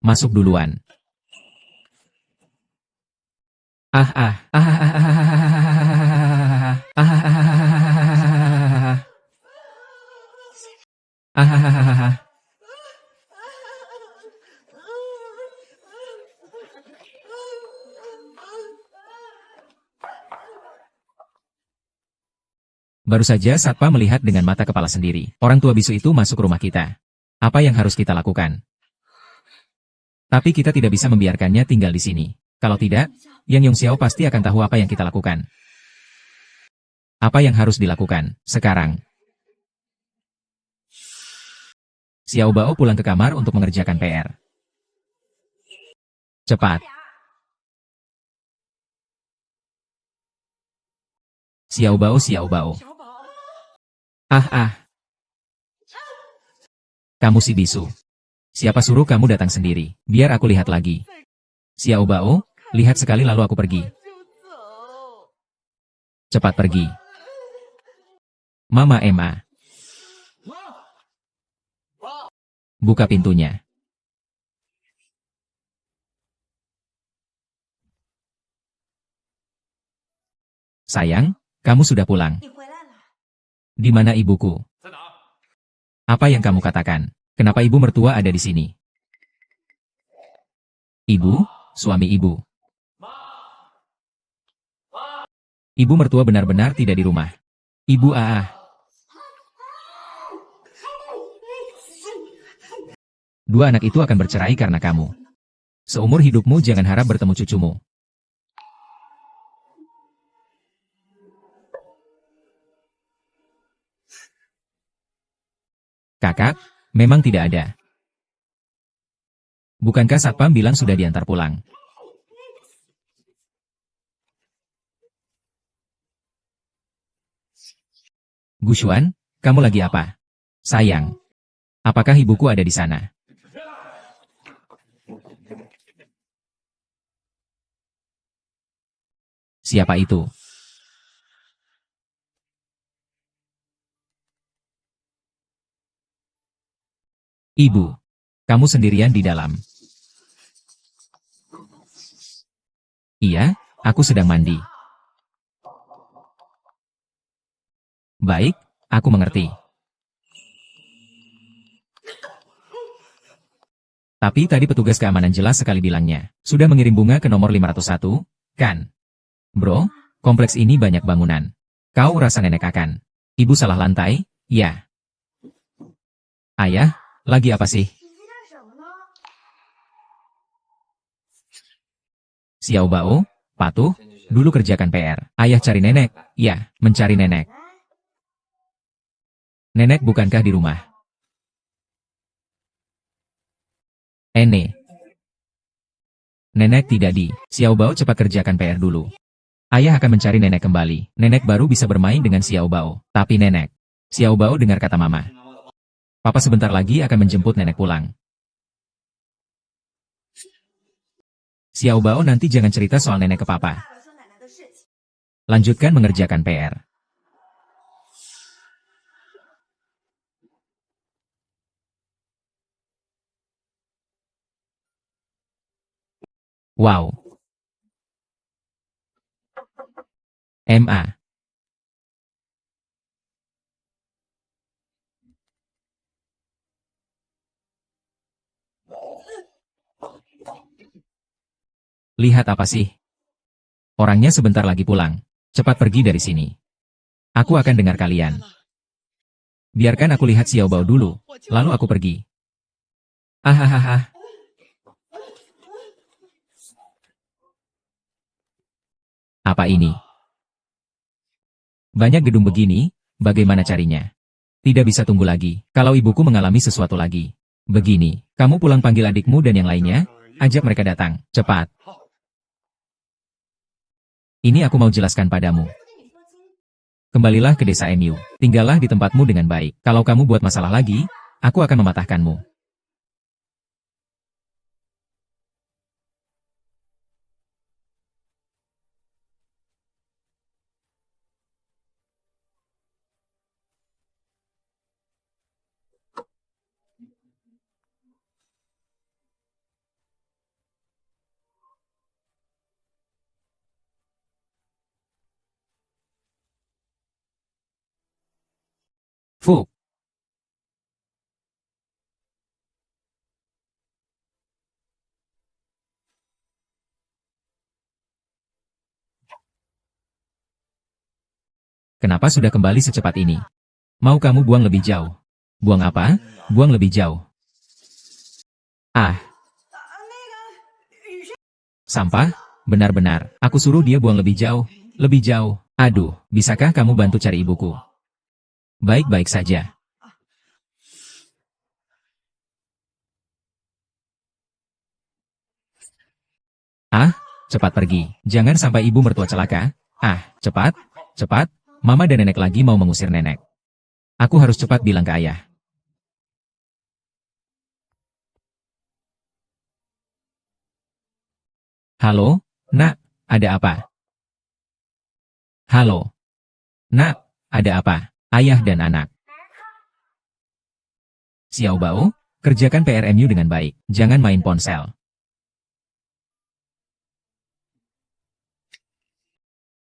Masuk duluan. Baru saja Satpam melihat dengan mata kepala sendiri. Orang tua bisu itu masuk rumah kita. Apa yang harus kita lakukan? Tapi kita tidak bisa membiarkannya tinggal di sini. Kalau tidak, Yang Yongxiao pasti akan tahu apa yang kita lakukan. Apa yang harus dilakukan sekarang? Xiao Bao pulang ke kamar untuk mengerjakan PR. Cepat. Xiao Bao. Kamu si bisu. Siapa suruh kamu datang sendiri? Biar aku lihat lagi. Xiao Bao, lihat sekali lalu aku pergi. Cepat pergi. Mama Emma. Buka pintunya. Sayang, kamu sudah pulang. Di mana ibuku? Apa yang kamu katakan? Kenapa ibu mertua ada di sini? Ibu, suami ibu. Ibu mertua benar-benar tidak di rumah. Ibu Dua anak itu akan bercerai karena kamu. Seumur hidupmu jangan harap bertemu cucumu. Kakak, memang tidak ada. Bukankah Satpam bilang sudah diantar pulang? Gushuan, kamu lagi apa? Sayang. Apakah ibuku ada di sana? Siapa itu? Ibu, kamu sendirian di dalam. Iya, aku sedang mandi. Baik, aku mengerti. Tapi tadi petugas keamanan jelas sekali bilangnya, sudah mengirim bunga ke nomor 501, kan? Bro, kompleks ini banyak bangunan. Kau rasa nenek akan? Ibu salah lantai? Ya. Ayah, lagi apa sih? Xiao Bao, patuh, dulu kerjakan PR. Ayah cari nenek. Ya, mencari nenek. Nenek bukankah di rumah? Ene. Nenek tidak di. Xiao Bao cepat kerjakan PR dulu. Ayah akan mencari nenek kembali. Nenek baru bisa bermain dengan Xiao Bao. Tapi nenek. Xiao Bao dengar kata mama. Papa sebentar lagi akan menjemput nenek pulang. Xiao Bao nanti jangan cerita soal nenek ke papa. Lanjutkan mengerjakan PR. Wow. MA. Lihat apa sih? Orangnya sebentar lagi pulang. Cepat pergi dari sini. Aku akan dengar kalian. Biarkan aku lihat Xiao Bao dulu, lalu aku pergi. Ahahaha. Apa ini? Banyak gedung begini, bagaimana carinya? Tidak bisa tunggu lagi, kalau ibuku mengalami sesuatu lagi. Begini, kamu pulang panggil adikmu dan yang lainnya, ajak mereka datang, cepat. Ini aku mau jelaskan padamu. Kembalilah ke desa MU, tinggallah di tempatmu dengan baik. Kalau kamu buat masalah lagi, aku akan mematahkanmu. Fu. Kenapa sudah kembali secepat ini? Mau kamu buang lebih jauh? Buang apa? Buang lebih jauh. Ah, sampah? Benar-benar, aku suruh dia buang lebih jauh. Lebih jauh. Aduh, bisakah kamu bantu cari ibuku? Baik-baik saja. Ah, cepat pergi. Jangan sampai ibu mertua celaka. Ah, cepat, cepat. Mama dan nenek lagi mau mengusir nenek. Aku harus cepat bilang ke ayah. Halo, nak, ada apa? Halo, nak, ada apa? Ayah dan anak. Xiao Bao, kerjakan PRMU dengan baik. Jangan main ponsel.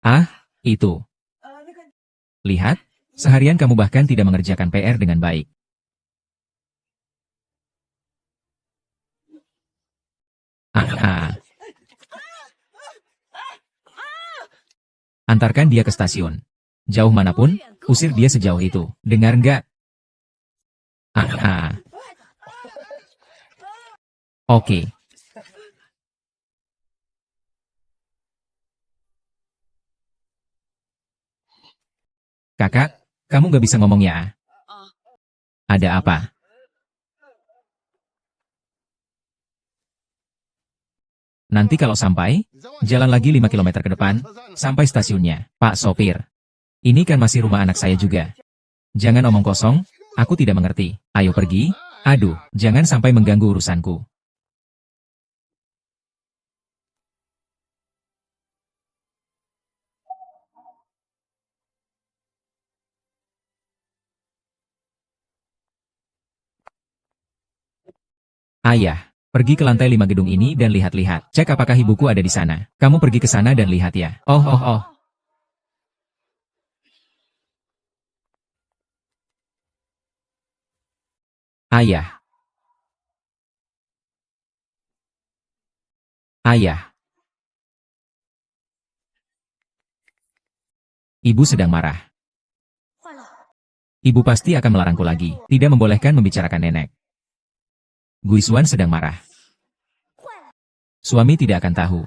Ah, itu. Lihat, seharian kamu bahkan tidak mengerjakan PR dengan baik. Ah, ah. Antarkan dia ke stasiun. Jauh manapun, usir dia sejauh itu. Dengar nggak? Ah, ah. Oke. Kakak, kamu nggak bisa ngomong ya? Ada apa? Nanti kalau sampai, jalan lagi 5 kilometer ke depan, sampai stasiunnya. Pak sopir. Ini kan masih rumah anak saya juga. Jangan omong kosong, aku tidak mengerti. Ayo pergi. Aduh, jangan sampai mengganggu urusanku. Ayah, pergi ke lantai 5 gedung ini dan lihat-lihat. Cek apakah ibuku ada di sana. Kamu pergi ke sana dan lihat ya. Oh, oh, oh. Ayah, Ayah. Ibu sedang marah. Ibu pasti akan melarangku lagi, tidak membolehkan membicarakan nenek. Guisuan sedang marah. Suami tidak akan tahu.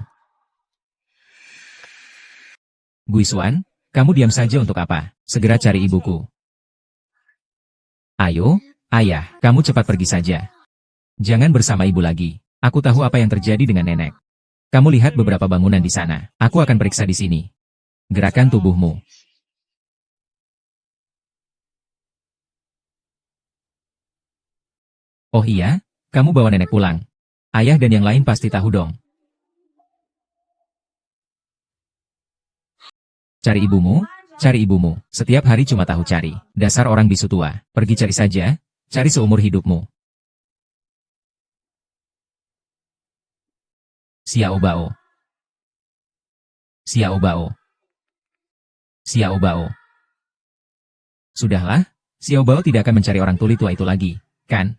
Guisuan, kamu diam saja untuk apa? Segera cari ibuku. Ayo, ayah, kamu cepat pergi saja. Jangan bersama ibu lagi. Aku tahu apa yang terjadi dengan nenek. Kamu lihat beberapa bangunan di sana. Aku akan periksa di sini. Gerakan tubuhmu. Oh iya, kamu bawa nenek pulang. Ayah dan yang lain pasti tahu dong. Cari ibumu, cari ibumu. Setiap hari cuma tahu cari. Dasar orang bisu tua. Pergi cari saja, cari seumur hidupmu. Xiao Bao. Xiao Bao. Xiao Bao. Sudahlah, Xiao Bao tidak akan mencari orang tuli tua itu lagi, kan?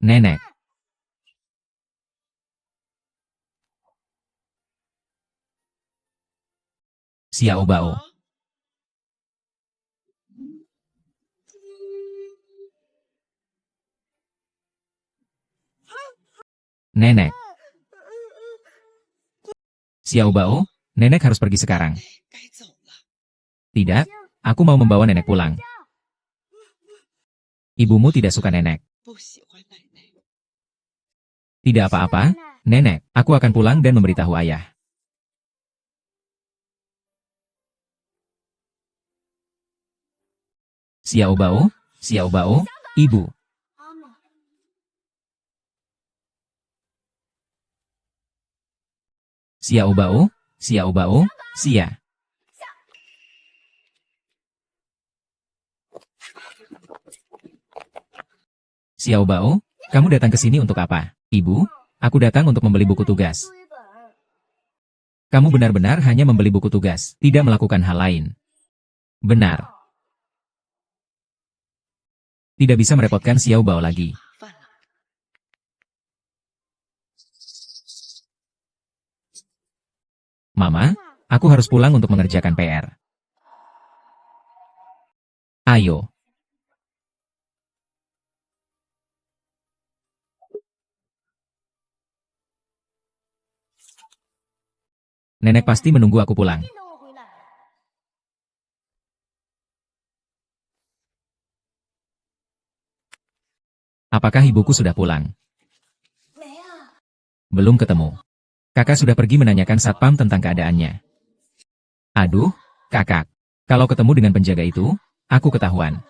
Nenek. Xiao Bao. Nenek. Xiao Bao, nenek harus pergi sekarang. Tidak, aku mau membawa nenek pulang. Ibumu tidak suka nenek. Tidak apa-apa, nenek, aku akan pulang dan memberitahu ayah. Xiao Bao, ibu. Xiao Bao, Xia. Xiao Bao, kamu datang ke sini untuk apa? Ibu, aku datang untuk membeli buku tugas. Kamu benar-benar hanya membeli buku tugas, tidak melakukan hal lain. Benar. Tidak bisa merepotkan Xiao Bao lagi. Mama, aku harus pulang untuk mengerjakan PR. Ayo. Nenek pasti menunggu aku pulang. Apakah ibuku sudah pulang? Belum ketemu. Kakak sudah pergi menanyakan satpam tentang keadaannya. Aduh, kakak. Kalau ketemu dengan penjaga itu, aku ketahuan.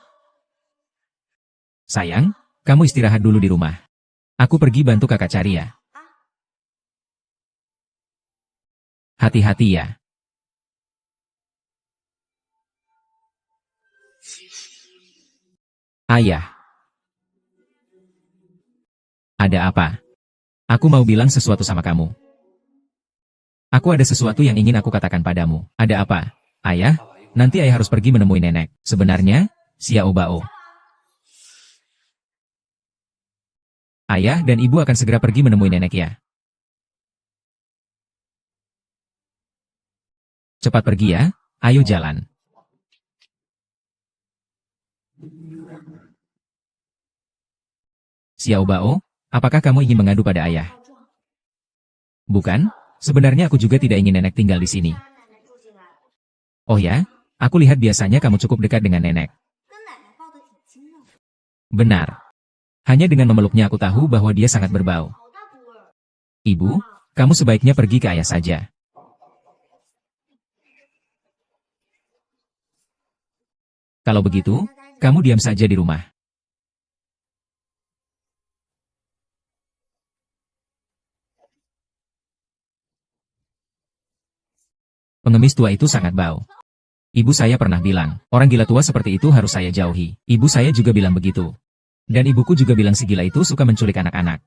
Sayang, kamu istirahat dulu di rumah. Aku pergi bantu kakak cari ya. Hati-hati ya. Ayah. Ada apa? Aku mau bilang sesuatu sama kamu. Aku ada sesuatu yang ingin aku katakan padamu. Ada apa? Ayah, nanti ayah harus pergi menemui nenek. Sebenarnya, Xiao Bao. Ayah dan ibu akan segera pergi menemui nenek ya. Cepat pergi ya, ayo jalan. Xiao Bao, apakah kamu ingin mengadu pada ayah? Bukan, sebenarnya aku juga tidak ingin nenek tinggal di sini. Oh ya, aku lihat biasanya kamu cukup dekat dengan nenek. Benar. Hanya dengan memeluknya aku tahu bahwa dia sangat berbau. Ibu, kamu sebaiknya pergi ke ayah saja. Kalau begitu, kamu diam saja di rumah. Pengemis tua itu sangat bau. Ibu saya pernah bilang, orang gila tua seperti itu harus saya jauhi. Ibu saya juga bilang begitu. Dan ibuku juga bilang si gila itu suka menculik anak-anak.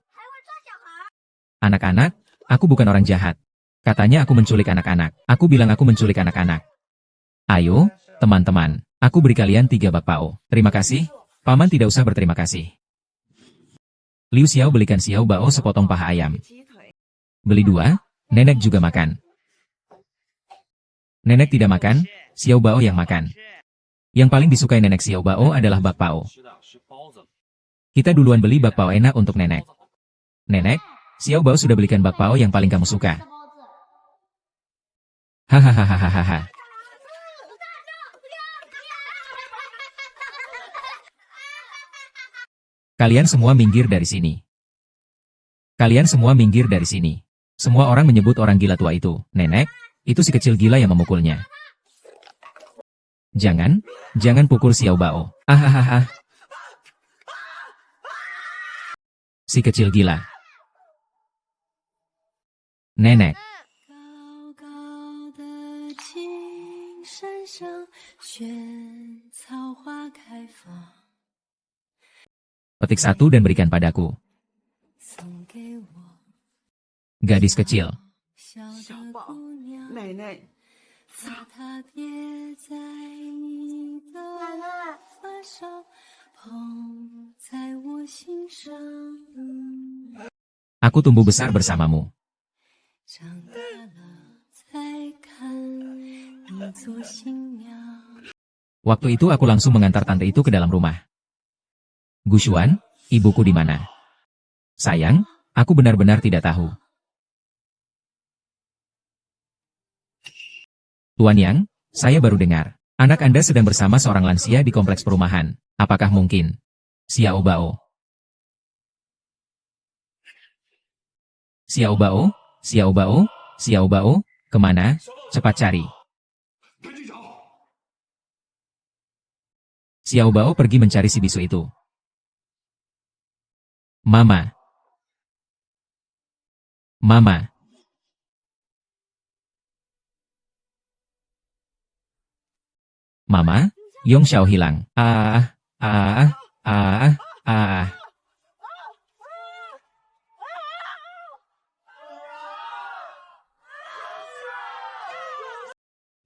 Anak-anak? Aku bukan orang jahat. Katanya aku menculik anak-anak. Aku bilang aku menculik anak-anak. Ayo, Teman-teman, aku beri kalian 3 bakpao. Terima kasih. Paman tidak usah berterima kasih. Liu Xiao belikan Xiao Bao sepotong paha ayam. Beli 2, nenek juga makan. Nenek tidak makan, Xiao Bao yang makan. Yang paling disukai nenek Xiao Bao adalah bakpao. Kita duluan beli bakpao enak untuk nenek. Nenek, Xiao Bao sudah belikan bakpao yang paling kamu suka. Hahaha. Kalian semua minggir dari sini. Kalian semua minggir dari sini. Semua orang menyebut orang gila tua itu, nenek, itu si kecil gila yang memukulnya. Jangan pukul Xiao Bao. Hahaha. Si kecil gila. Nenek. Petik 1 dan berikan padaku. Gadis kecil. Aku tumbuh besar bersamamu. Waktu itu aku langsung mengantar tante itu ke dalam rumah. Gushuan, ibuku di mana? Sayang, aku benar-benar tidak tahu. Tuan Yang, saya baru dengar. Anak Anda sedang bersama seorang lansia di kompleks perumahan. Apakah mungkin? Xiao Bao. Xiao Bao, Xiao Bao, Xiao Bao, kemana? Cepat cari. Xiao Bao pergi mencari si bisu itu. Mama. Mama. Mama, Yong Xiao hilang.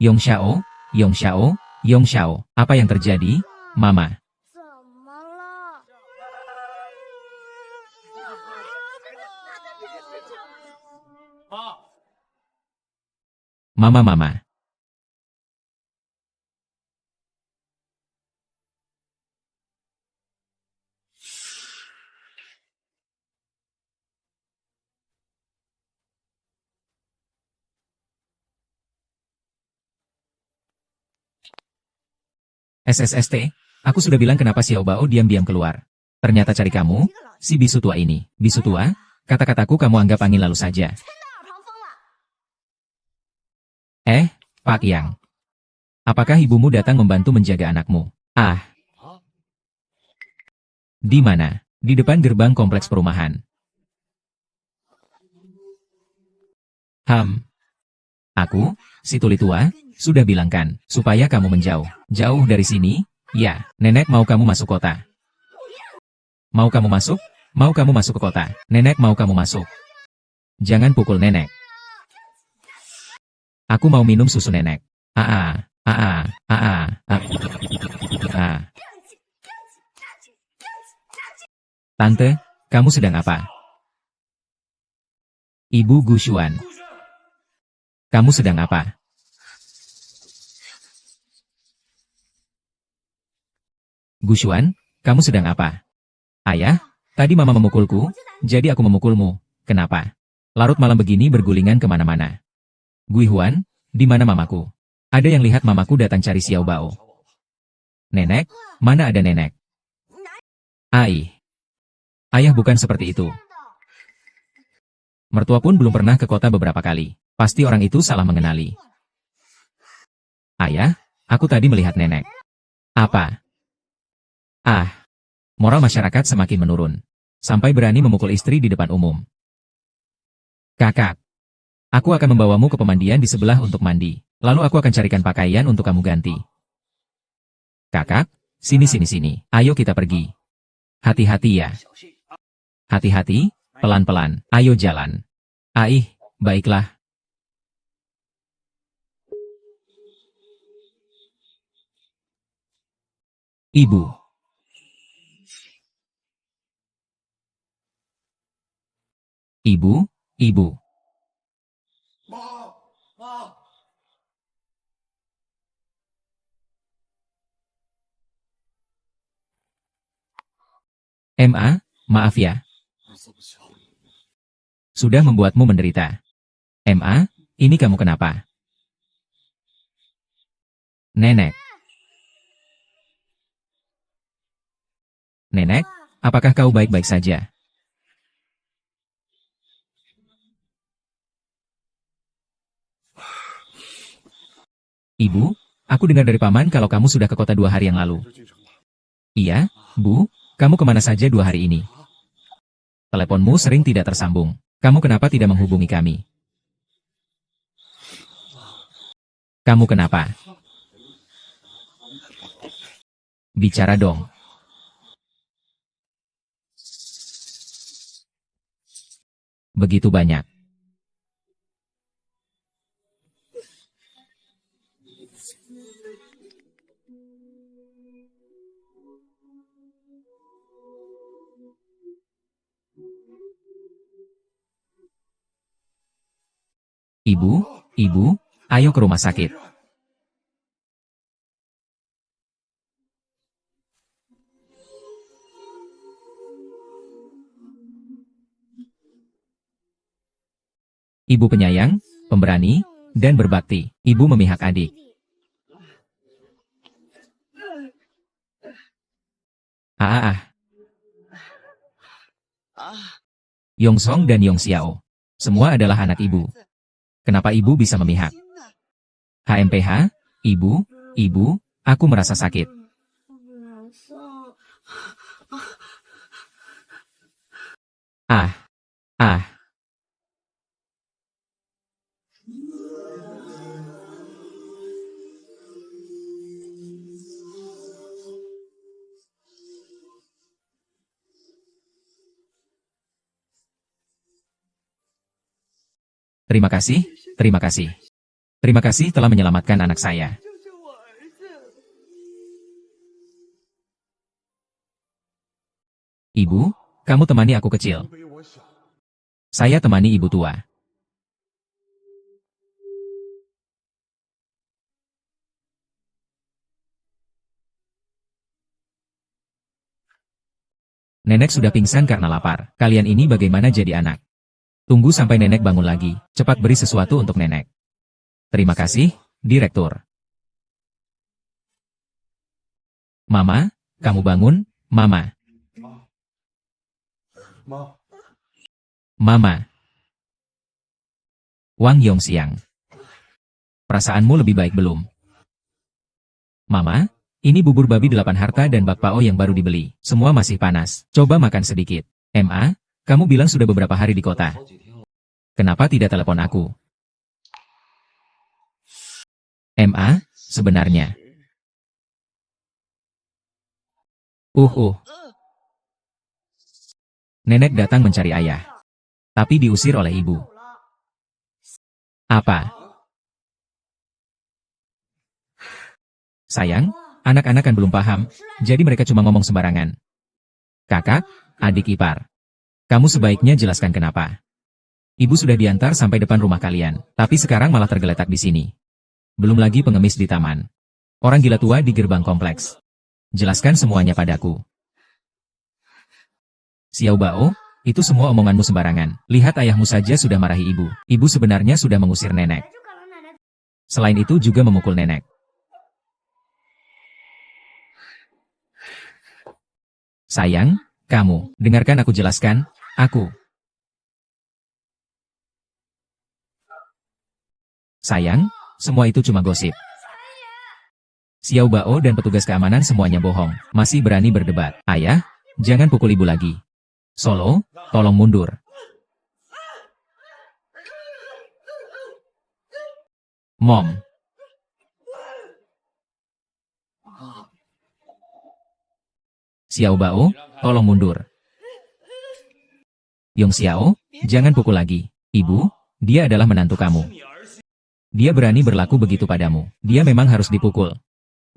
Yong Xiao, Yong Xiao, Yong Xiao, apa yang terjadi, Mama? Mama. SSST, aku sudah bilang kenapa Xiao Bao diam-diam keluar. Ternyata cari kamu, si bisu tua ini. Bisu tua, kata-kataku kamu anggap angin lalu saja. Pak Yang. Apakah ibumu datang membantu menjaga anakmu? Di mana? Di depan gerbang kompleks perumahan. Aku, si tuli tua, sudah bilangkan, supaya kamu menjauh. Jauh dari sini, ya, nenek mau kamu masuk kota. Mau kamu masuk? Mau kamu masuk ke kota? Nenek mau kamu masuk. Jangan pukul nenek. Aku mau minum susu nenek. Tante, kamu sedang apa? Ibu Gushuan. Kamu sedang apa? Gushuan, kamu sedang apa? Ayah, tadi mama memukulku, jadi aku memukulmu. Kenapa? Larut malam begini bergulingan kemana-mana. Guihuan, di mana mamaku? Ada yang lihat mamaku datang cari Xiao Bao. Nenek, mana ada nenek? Ayah bukan seperti itu. Mertua pun belum pernah ke kota beberapa kali. Pasti orang itu salah mengenali. Ayah, aku tadi melihat nenek. Apa? Moral masyarakat semakin menurun. Sampai berani memukul istri di depan umum. Kakak. Aku akan membawamu ke pemandian di sebelah untuk mandi. Lalu aku akan carikan pakaian untuk kamu ganti. Kakak, sini. Ayo kita pergi. Hati-hati ya. Hati-hati, pelan-pelan. Ayo jalan. Baiklah. Ibu. Ibu, ibu. Ma, maaf ya. Sudah membuatmu menderita. Ma, ini kamu kenapa? Nenek. Nenek, apakah kau baik-baik saja? Ibu, aku dengar dari paman kalau kamu sudah ke kota 2 hari yang lalu. Iya, Bu, kamu kemana saja 2 hari ini? Teleponmu sering tidak tersambung. Kamu kenapa tidak menghubungi kami? Kamu kenapa? Bicara dong. Begitu banyak. Ibu, ibu, ayo ke rumah sakit. Ibu penyayang, pemberani, dan berbakti. Ibu memihak adik. Yongsong dan Yong Xiao. Semua adalah anak ibu. Kenapa ibu bisa memihak? HMPH, ibu, aku merasa sakit. Ah. Terima kasih, terima kasih. Terima kasih telah menyelamatkan anak saya. Ibu, kamu temani aku kecil. Saya temani ibu tua. Nenek sudah pingsan karena lapar. Kalian ini bagaimana jadi anak? Tunggu sampai nenek bangun lagi. Cepat beri sesuatu untuk nenek. Terima kasih, Direktur. Mama, kamu bangun, Mama. Mama. Wang Yongxiang. Perasaanmu lebih baik belum? Mama, ini bubur babi 8 harta dan bakpao yang baru dibeli. Semua masih panas. Coba makan sedikit. Ma, kamu bilang sudah beberapa hari di kota. Kenapa tidak telepon aku? Ma, sebenarnya. Nenek datang mencari ayah. Tapi diusir oleh ibu. Apa? Sayang, anak-anak kan belum paham, jadi mereka cuma ngomong sembarangan. Kakak, adik ipar. Kamu sebaiknya jelaskan kenapa. Ibu sudah diantar sampai depan rumah kalian, tapi sekarang malah tergeletak di sini. Belum lagi pengemis di taman. Orang gila tua di gerbang kompleks. Jelaskan semuanya padaku. Xiao Bao, itu semua omonganmu sembarangan. Lihat ayahmu saja sudah marahi ibu. Ibu sebenarnya sudah mengusir nenek. Selain itu juga memukul nenek. Sayang, kamu, dengarkan aku jelaskan, aku. Sayang, semua itu cuma gosip. Xiao Bao dan petugas keamanan semuanya bohong, masih berani berdebat. Ayah, jangan pukul ibu lagi. Solo, tolong mundur. Mom. Xiao Bao, tolong mundur. Yong Xiao, jangan pukul lagi. Ibu, dia adalah menantu kamu. Dia berani berlaku begitu padamu. Dia memang harus dipukul.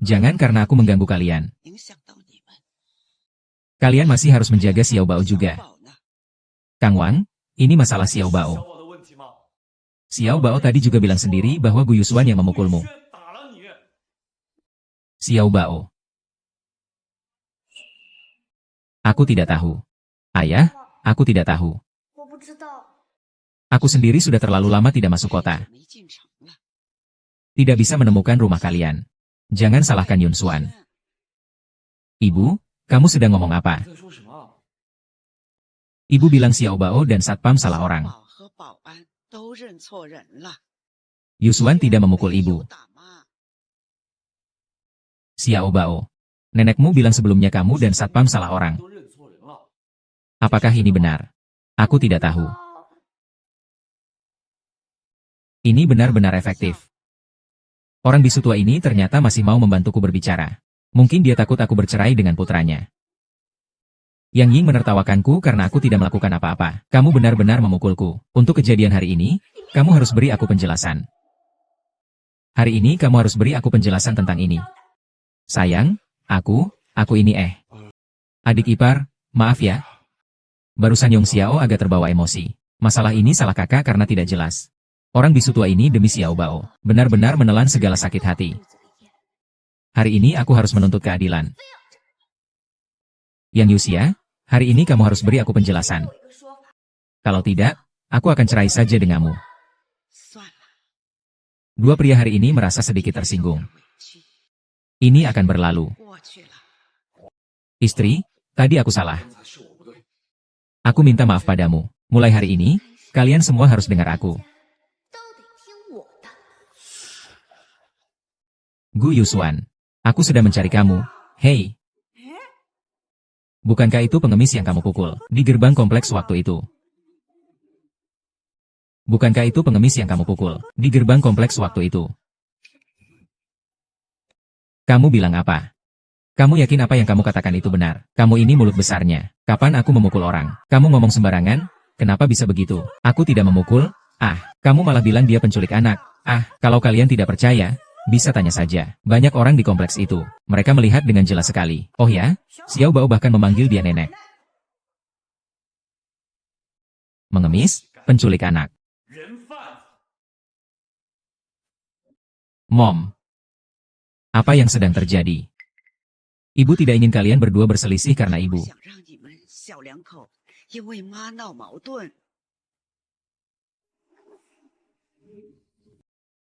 Jangan karena aku mengganggu kalian. Kalian masih harus menjaga Xiao Bao juga. Kang Wang, ini masalah Xiao Bao. Xiao Bao tadi juga bilang sendiri bahwa Gu Yusuan yang memukulmu. Xiao Bao. Aku tidak tahu. Ayah, aku tidak tahu. Aku sendiri sudah terlalu lama tidak masuk kota. Tidak bisa menemukan rumah kalian. Jangan salahkan Yun Xuan. Ibu, kamu sedang ngomong apa? Ibu bilang Xiao Bao dan Satpam salah orang. Yusuan tidak memukul ibu. Xiao Bao. Nenekmu bilang sebelumnya kamu dan Satpam salah orang. Apakah ini benar? Aku tidak tahu. Ini benar-benar efektif. Orang bisu tua ini ternyata masih mau membantuku berbicara. Mungkin dia takut aku bercerai dengan putranya. Yang Ying menertawakanku karena aku tidak melakukan apa-apa. Kamu benar-benar memukulku. Untuk kejadian hari ini, kamu harus beri aku penjelasan. Hari ini kamu harus beri aku penjelasan tentang ini. Sayang, aku ini adik ipar, maaf ya. Barusan Yong Xiao agak terbawa emosi. Masalah ini salah kakak karena tidak jelas. Orang bisu tua ini demi Xiao Bao, benar-benar menelan segala sakit hati. Hari ini aku harus menuntut keadilan. Yang Yusia, hari ini kamu harus beri aku penjelasan. Kalau tidak, aku akan cerai saja denganmu. Dua pria hari ini merasa sedikit tersinggung. Ini akan berlalu. Istri, tadi aku salah. Aku minta maaf padamu. Mulai hari ini, kalian semua harus dengar aku. Gu Yusuan, aku sudah mencari kamu. Hei. Bukankah itu pengemis yang kamu pukul di gerbang kompleks waktu itu? Bukankah itu pengemis yang kamu pukul di gerbang kompleks waktu itu? Kamu bilang apa? Kamu yakin apa yang kamu katakan itu benar? Kamu ini mulut besarnya. Kapan aku memukul orang? Kamu ngomong sembarangan? Kenapa bisa begitu? Aku tidak memukul? Kamu malah bilang dia penculik anak. Kalau kalian tidak percaya, bisa tanya saja. Banyak orang di kompleks itu. Mereka melihat dengan jelas sekali. Oh ya? Xiao Bao bahkan memanggil dia nenek. Mengemis? Penculik anak. Mom. Apa yang sedang terjadi? Ibu tidak ingin kalian berdua berselisih karena ibu.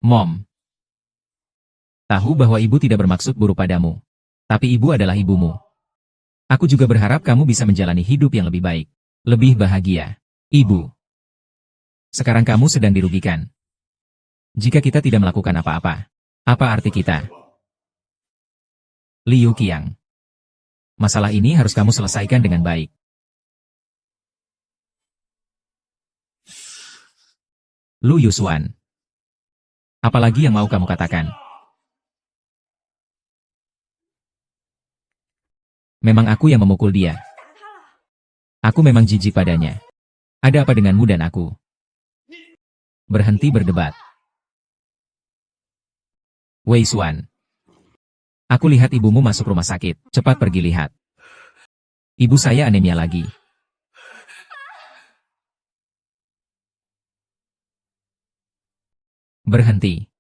Mom. Tahu bahwa ibu tidak bermaksud buruk padamu. Tapi ibu adalah ibumu. Aku juga berharap kamu bisa menjalani hidup yang lebih baik. Lebih bahagia. Ibu. Sekarang kamu sedang dirugikan. Jika kita tidak melakukan apa-apa, apa arti kita? Liu Qiang. Masalah ini harus kamu selesaikan dengan baik. Lu Yusuan. Apalagi yang mau kamu katakan? Memang aku yang memukul dia. Aku memang jijik padanya. Ada apa denganmu dan aku? Berhenti berdebat. Wei Xuan. Aku lihat ibumu masuk rumah sakit. Cepat pergi lihat. Ibu saya anemia lagi. Berhenti.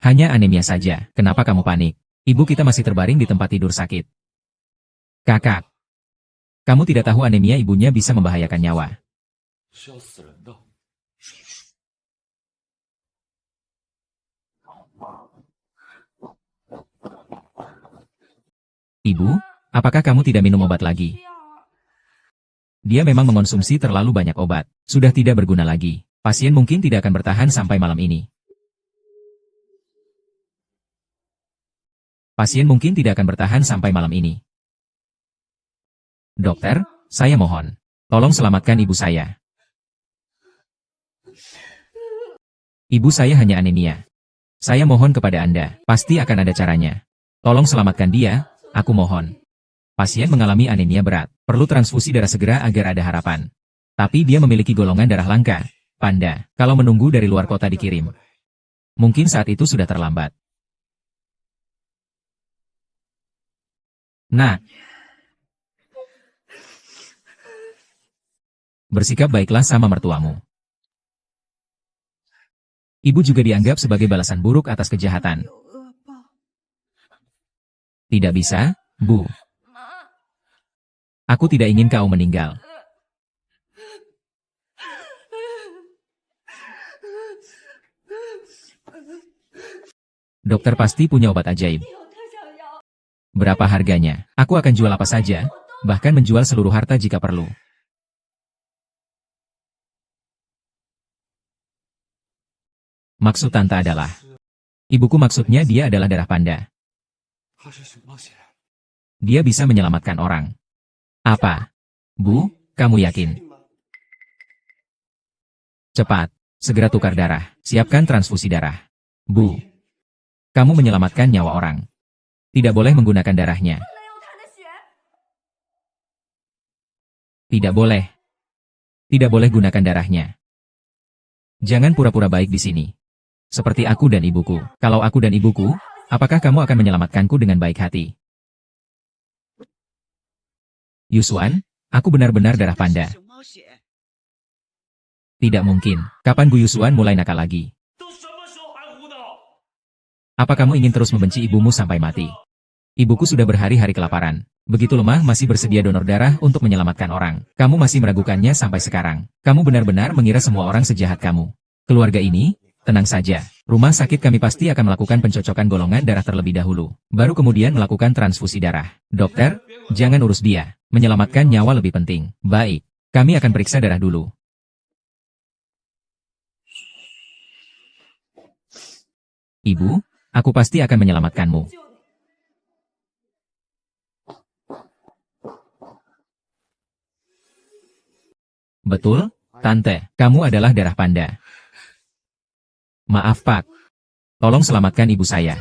Hanya anemia saja. Kenapa kamu panik? Ibu kita masih terbaring di tempat tidur sakit. Kakak. Kamu tidak tahu anemia ibunya bisa membahayakan nyawa. Ibu, apakah kamu tidak minum obat lagi? Dia memang mengonsumsi terlalu banyak obat. Sudah tidak berguna lagi. Pasien mungkin tidak akan bertahan sampai malam ini. Pasien mungkin tidak akan bertahan sampai malam ini. Dokter, saya mohon. Tolong selamatkan ibu saya. Ibu saya hanya anemia. Saya mohon kepada Anda, pasti akan ada caranya. Tolong selamatkan dia, aku mohon. Pasien mengalami anemia berat, perlu transfusi darah segera agar ada harapan. Tapi dia memiliki golongan darah langka. Panda, kalau menunggu dari luar kota dikirim. Mungkin saat itu sudah terlambat. Nak, bersikap baiklah sama mertuamu. Ibu juga dianggap sebagai balasan buruk atas kejahatan. Tidak bisa, Bu. Aku tidak ingin kau meninggal. Dokter pasti punya obat ajaib. Berapa harganya? Aku akan jual apa saja, bahkan menjual seluruh harta jika perlu. Maksud tante adalah, ibuku maksudnya dia adalah darah panda. Dia bisa menyelamatkan orang. Apa? Bu, kamu yakin? Cepat, segera tukar darah, siapkan transfusi darah. Bu, kamu menyelamatkan nyawa orang. Tidak boleh menggunakan darahnya. Tidak boleh. Tidak boleh gunakan darahnya. Jangan pura-pura baik di sini. Seperti aku dan ibuku. Kalau aku dan ibuku, apakah kamu akan menyelamatkanku dengan baik hati? Yuswan, aku benar-benar darah panda. Tidak mungkin. Kapan Bu Yuswan mulai nakal lagi? Apa kamu ingin terus membenci ibumu sampai mati? Ibuku sudah berhari-hari kelaparan. Begitu lemah masih bersedia donor darah untuk menyelamatkan orang. Kamu masih meragukannya sampai sekarang. Kamu benar-benar mengira semua orang sejahat kamu. Keluarga ini, tenang saja. Rumah sakit kami pasti akan melakukan pencocokan golongan darah terlebih dahulu. Baru kemudian melakukan transfusi darah. Dokter, jangan urus dia. Menyelamatkan nyawa lebih penting. Baik, kami akan periksa darah dulu. Ibu, aku pasti akan menyelamatkanmu. Betul, Tante, kamu adalah darah panda. Maaf Pak. Tolong selamatkan ibu saya.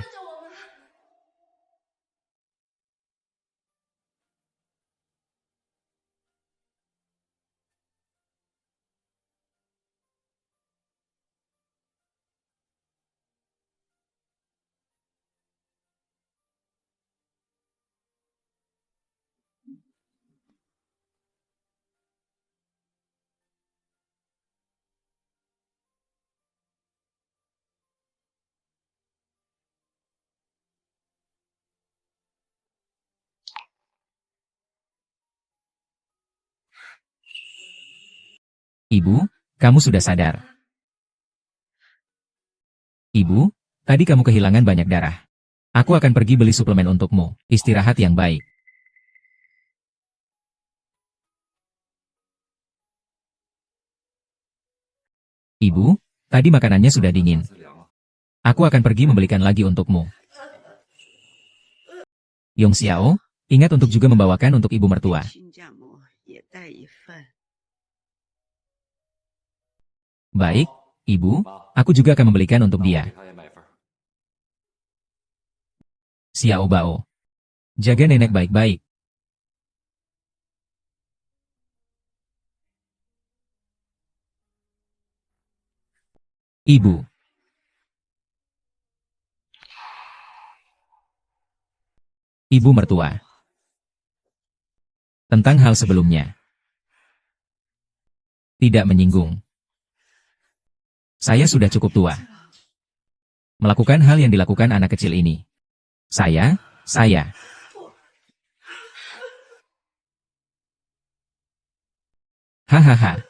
Ibu, kamu sudah sadar. Ibu, tadi kamu kehilangan banyak darah. Aku akan pergi beli suplemen untukmu. Istirahat yang baik. Ibu, tadi makanannya sudah dingin. Aku akan pergi membelikan lagi untukmu. Yong Xiao, ingat untuk juga membawakan untuk ibu mertua. Baik, ibu, aku juga akan membelikan untuk dia. Xiao Bao. Jaga nenek baik-baik. Ibu. Ibu mertua. Tentang hal sebelumnya. Tidak menyinggung. Saya sudah cukup tua. Melakukan hal yang dilakukan anak kecil ini. Saya. Hahaha.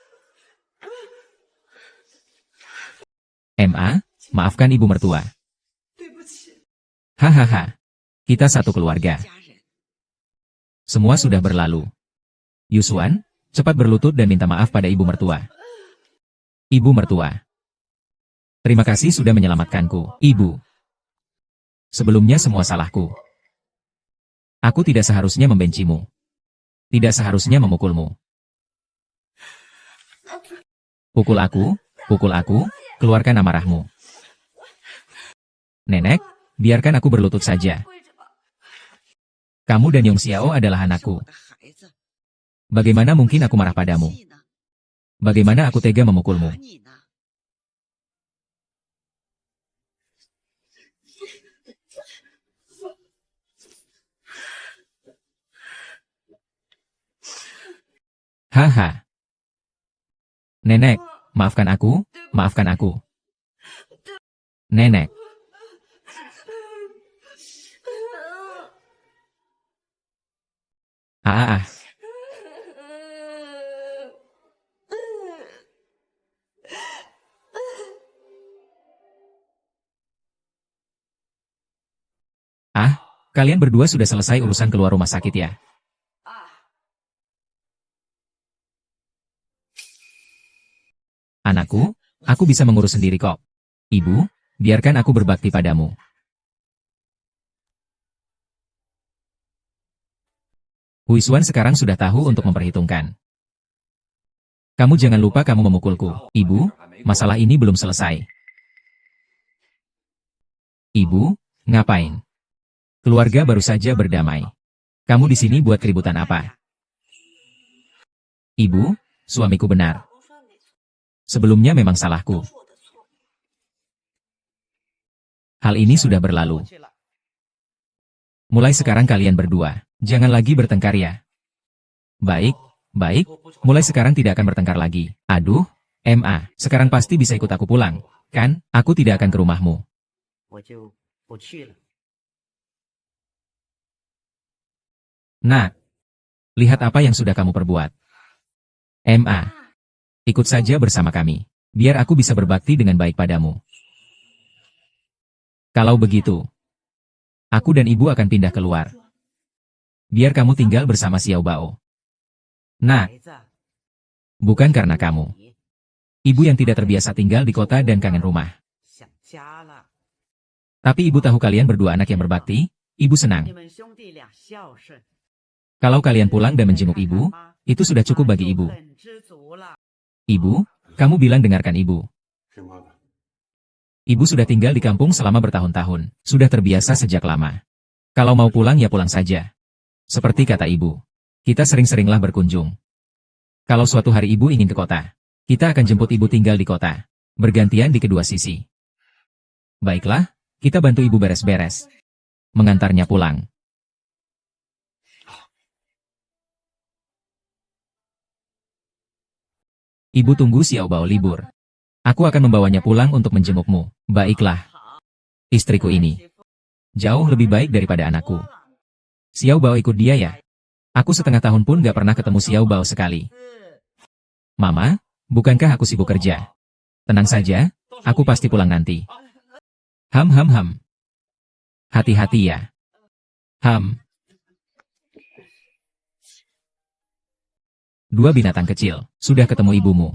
Maafkan ibu mertua. Hahaha. Kita satu keluarga. Semua sudah berlalu. Yuswan, cepat berlutut dan minta maaf pada ibu mertua. Ibu mertua. Terima kasih sudah menyelamatkanku, Ibu. Sebelumnya semua salahku. Aku tidak seharusnya membencimu. Tidak seharusnya memukulmu. Pukul aku, keluarkan amarahmu. Nenek, biarkan aku berlutut saja. Kamu dan Yong Xiao adalah anakku. Bagaimana mungkin aku marah padamu? Bagaimana aku tega memukulmu? Haha. Nenek, maafkan aku, maafkan aku. Nenek. Ah. Ah, kalian berdua sudah selesai urusan keluar rumah sakit ya? Anakku, aku bisa mengurus sendiri kok. Ibu, biarkan aku berbakti padamu. Huiswan sekarang sudah tahu untuk memperhitungkan. Kamu jangan lupa kamu memukulku. Ibu, masalah ini belum selesai. Ibu, ngapain? Keluarga baru saja berdamai. Kamu di sini buat keributan apa? Ibu, suamiku benar. Sebelumnya memang salahku. Hal ini sudah berlalu. Mulai sekarang kalian berdua, jangan lagi bertengkar ya. Baik, baik, mulai sekarang tidak akan bertengkar lagi. Aduh, MA, sekarang pasti bisa ikut aku pulang, kan? Aku tidak akan ke rumahmu. Nah, lihat apa yang sudah kamu perbuat. MA, ikut saja bersama kami, biar aku bisa berbakti dengan baik padamu. Kalau begitu, aku dan ibu akan pindah keluar. Biar kamu tinggal bersama Xiao Bao. Nah, bukan karena kamu. Ibu yang tidak terbiasa tinggal di kota dan kangen rumah. Tapi ibu tahu kalian berdua anak yang berbakti, ibu senang. Kalau kalian pulang dan menjenguk ibu, itu sudah cukup bagi ibu. Ibu, kamu bilang dengarkan ibu. Ibu sudah tinggal di kampung selama bertahun-tahun, sudah terbiasa sejak lama. Kalau mau pulang ya pulang saja. Seperti kata ibu, kita sering-seringlah berkunjung. Kalau suatu hari ibu ingin ke kota, kita akan jemput ibu tinggal di kota. Bergantian di kedua sisi. Baiklah, kita bantu ibu beres-beres. Mengantarnya pulang. Ibu tunggu Xiao Bao libur. Aku akan membawanya pulang untuk menjengukmu. Baiklah. Istriku ini jauh lebih baik daripada anakku. Xiao Bao ikut dia ya? Aku setengah tahun pun gak pernah ketemu Xiao Bao sekali. Mama, bukankah aku sibuk kerja? Tenang saja, aku pasti pulang nanti. Ham. Hati-hati ya. Ham. Dua binatang kecil, sudah ketemu ibumu.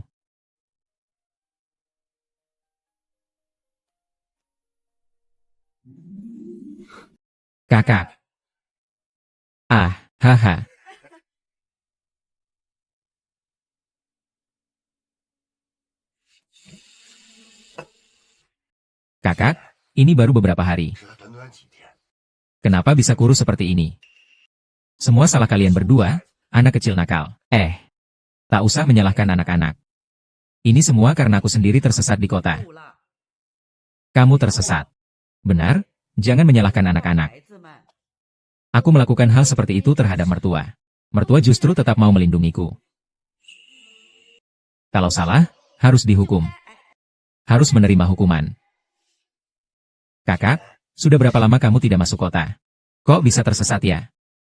Kakak. Ah, haha. Kakak, ini baru beberapa hari. Kenapa bisa kurus seperti ini? Semua salah kalian berdua, anak kecil nakal. Tak usah menyalahkan anak-anak. Ini semua karena aku sendiri tersesat di kota. Kamu tersesat. Benar, jangan menyalahkan anak-anak. Aku melakukan hal seperti itu terhadap mertua. Mertua justru tetap mau melindungiku. Kalau salah, harus dihukum. Harus menerima hukuman. Kakak, sudah berapa lama kamu tidak masuk kota? Kok bisa tersesat ya?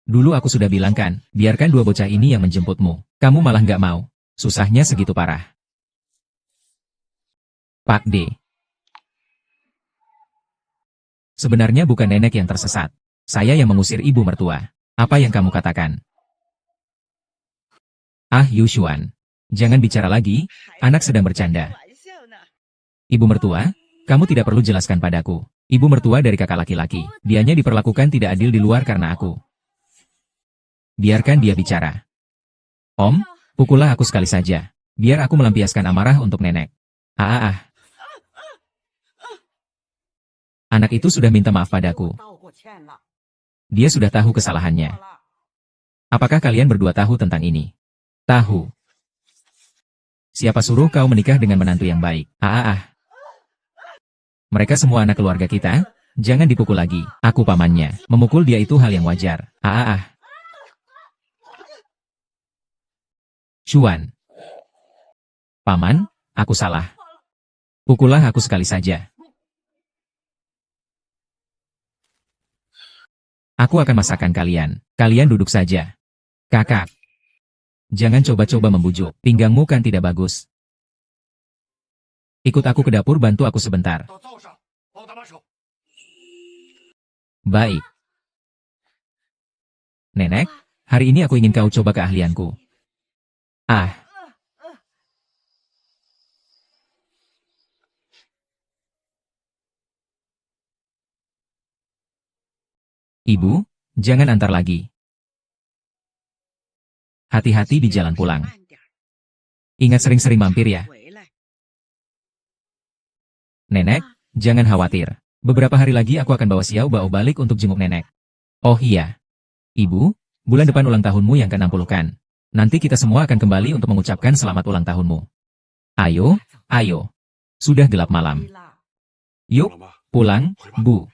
Dulu aku sudah bilang kan, biarkan dua bocah ini yang menjemputmu. Kamu malah nggak mau. Susahnya segitu parah. Pak D. Sebenarnya bukan nenek yang tersesat. Saya yang mengusir ibu mertua. Apa yang kamu katakan? Ah, Yushuan. Jangan bicara lagi, anak sedang bercanda. Ibu mertua, kamu tidak perlu jelaskan padaku. Ibu mertua dari kakak laki-laki. Dianya diperlakukan tidak adil di luar karena aku. Biarkan dia bicara. Om, pukullah aku sekali saja. Biar aku melampiaskan amarah untuk nenek. Anak itu sudah minta maaf padaku. Dia sudah tahu kesalahannya. Apakah kalian berdua tahu tentang ini? Tahu. Siapa suruh kau menikah dengan menantu yang baik? Mereka semua anak keluarga kita, jangan dipukul lagi. Aku pamannya. Memukul dia itu hal yang wajar. Chuan. Paman, aku salah. Pukullah aku sekali saja. Aku akan masakkan kalian. Kalian duduk saja. Kakak. Jangan coba-coba membujuk. Pinggangmu kan tidak bagus. Ikut aku ke dapur, bantu aku sebentar. Baik. Nenek, hari ini aku ingin kau coba keahlianku. Ah. Ibu, jangan antar lagi. Hati-hati di jalan pulang. Ingat sering-sering mampir ya. Nenek, jangan khawatir. Beberapa hari lagi aku akan bawa Xiao Bao balik untuk jenguk nenek. Oh iya. Ibu, bulan depan ulang tahunmu yang ke-60 kan. Nanti kita semua akan kembali untuk mengucapkan selamat ulang tahunmu. Ayo, ayo. Sudah gelap malam. Yuk, pulang, Bu.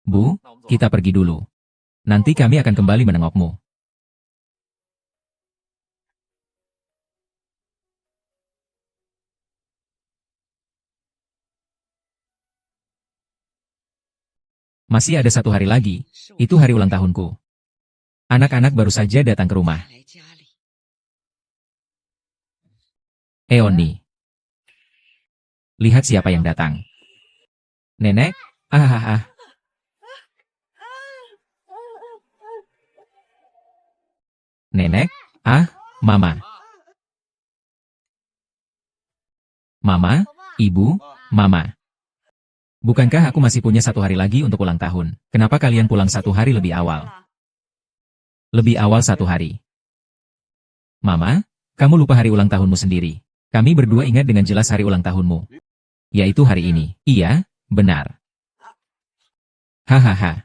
Bu, kita pergi dulu. Nanti kami akan kembali menengokmu. Masih ada 1 hari lagi, itu hari ulang tahunku. Anak-anak baru saja datang ke rumah. Eoni. Lihat siapa yang datang. Nenek, ah. Nenek, Mama. Mama, Ibu, Mama. Bukankah aku masih punya 1 hari lagi untuk ulang tahun? Kenapa kalian pulang 1 hari lebih awal? Lebih awal 1 hari. Mama, kamu lupa hari ulang tahunmu sendiri. Kami berdua ingat dengan jelas hari ulang tahunmu. Yaitu hari ini. Iya, benar. Hahaha.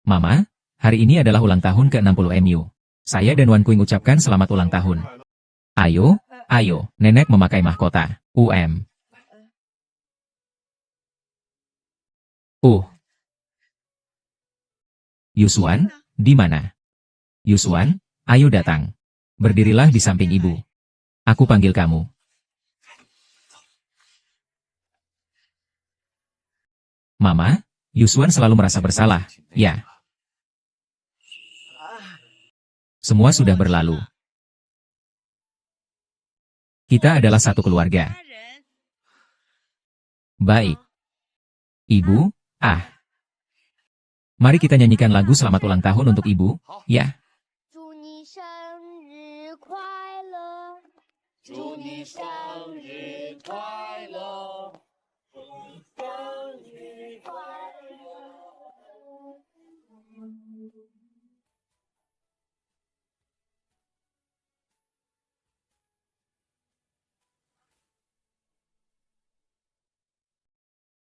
Mama, hari ini adalah ulang tahun ke-60 MU. Saya dan Wan Kuing ucapkan selamat ulang tahun. Ayo, ayo, nenek memakai mahkota. Yusuan, di mana? Yusuan, ayo datang. Berdirilah di samping ibu. Aku panggil kamu. Mama, Yusuan selalu merasa bersalah, ya. Semua sudah berlalu. Kita adalah satu keluarga. Baik. Ibu, Mari kita nyanyikan lagu selamat ulang tahun untuk ibu, ya.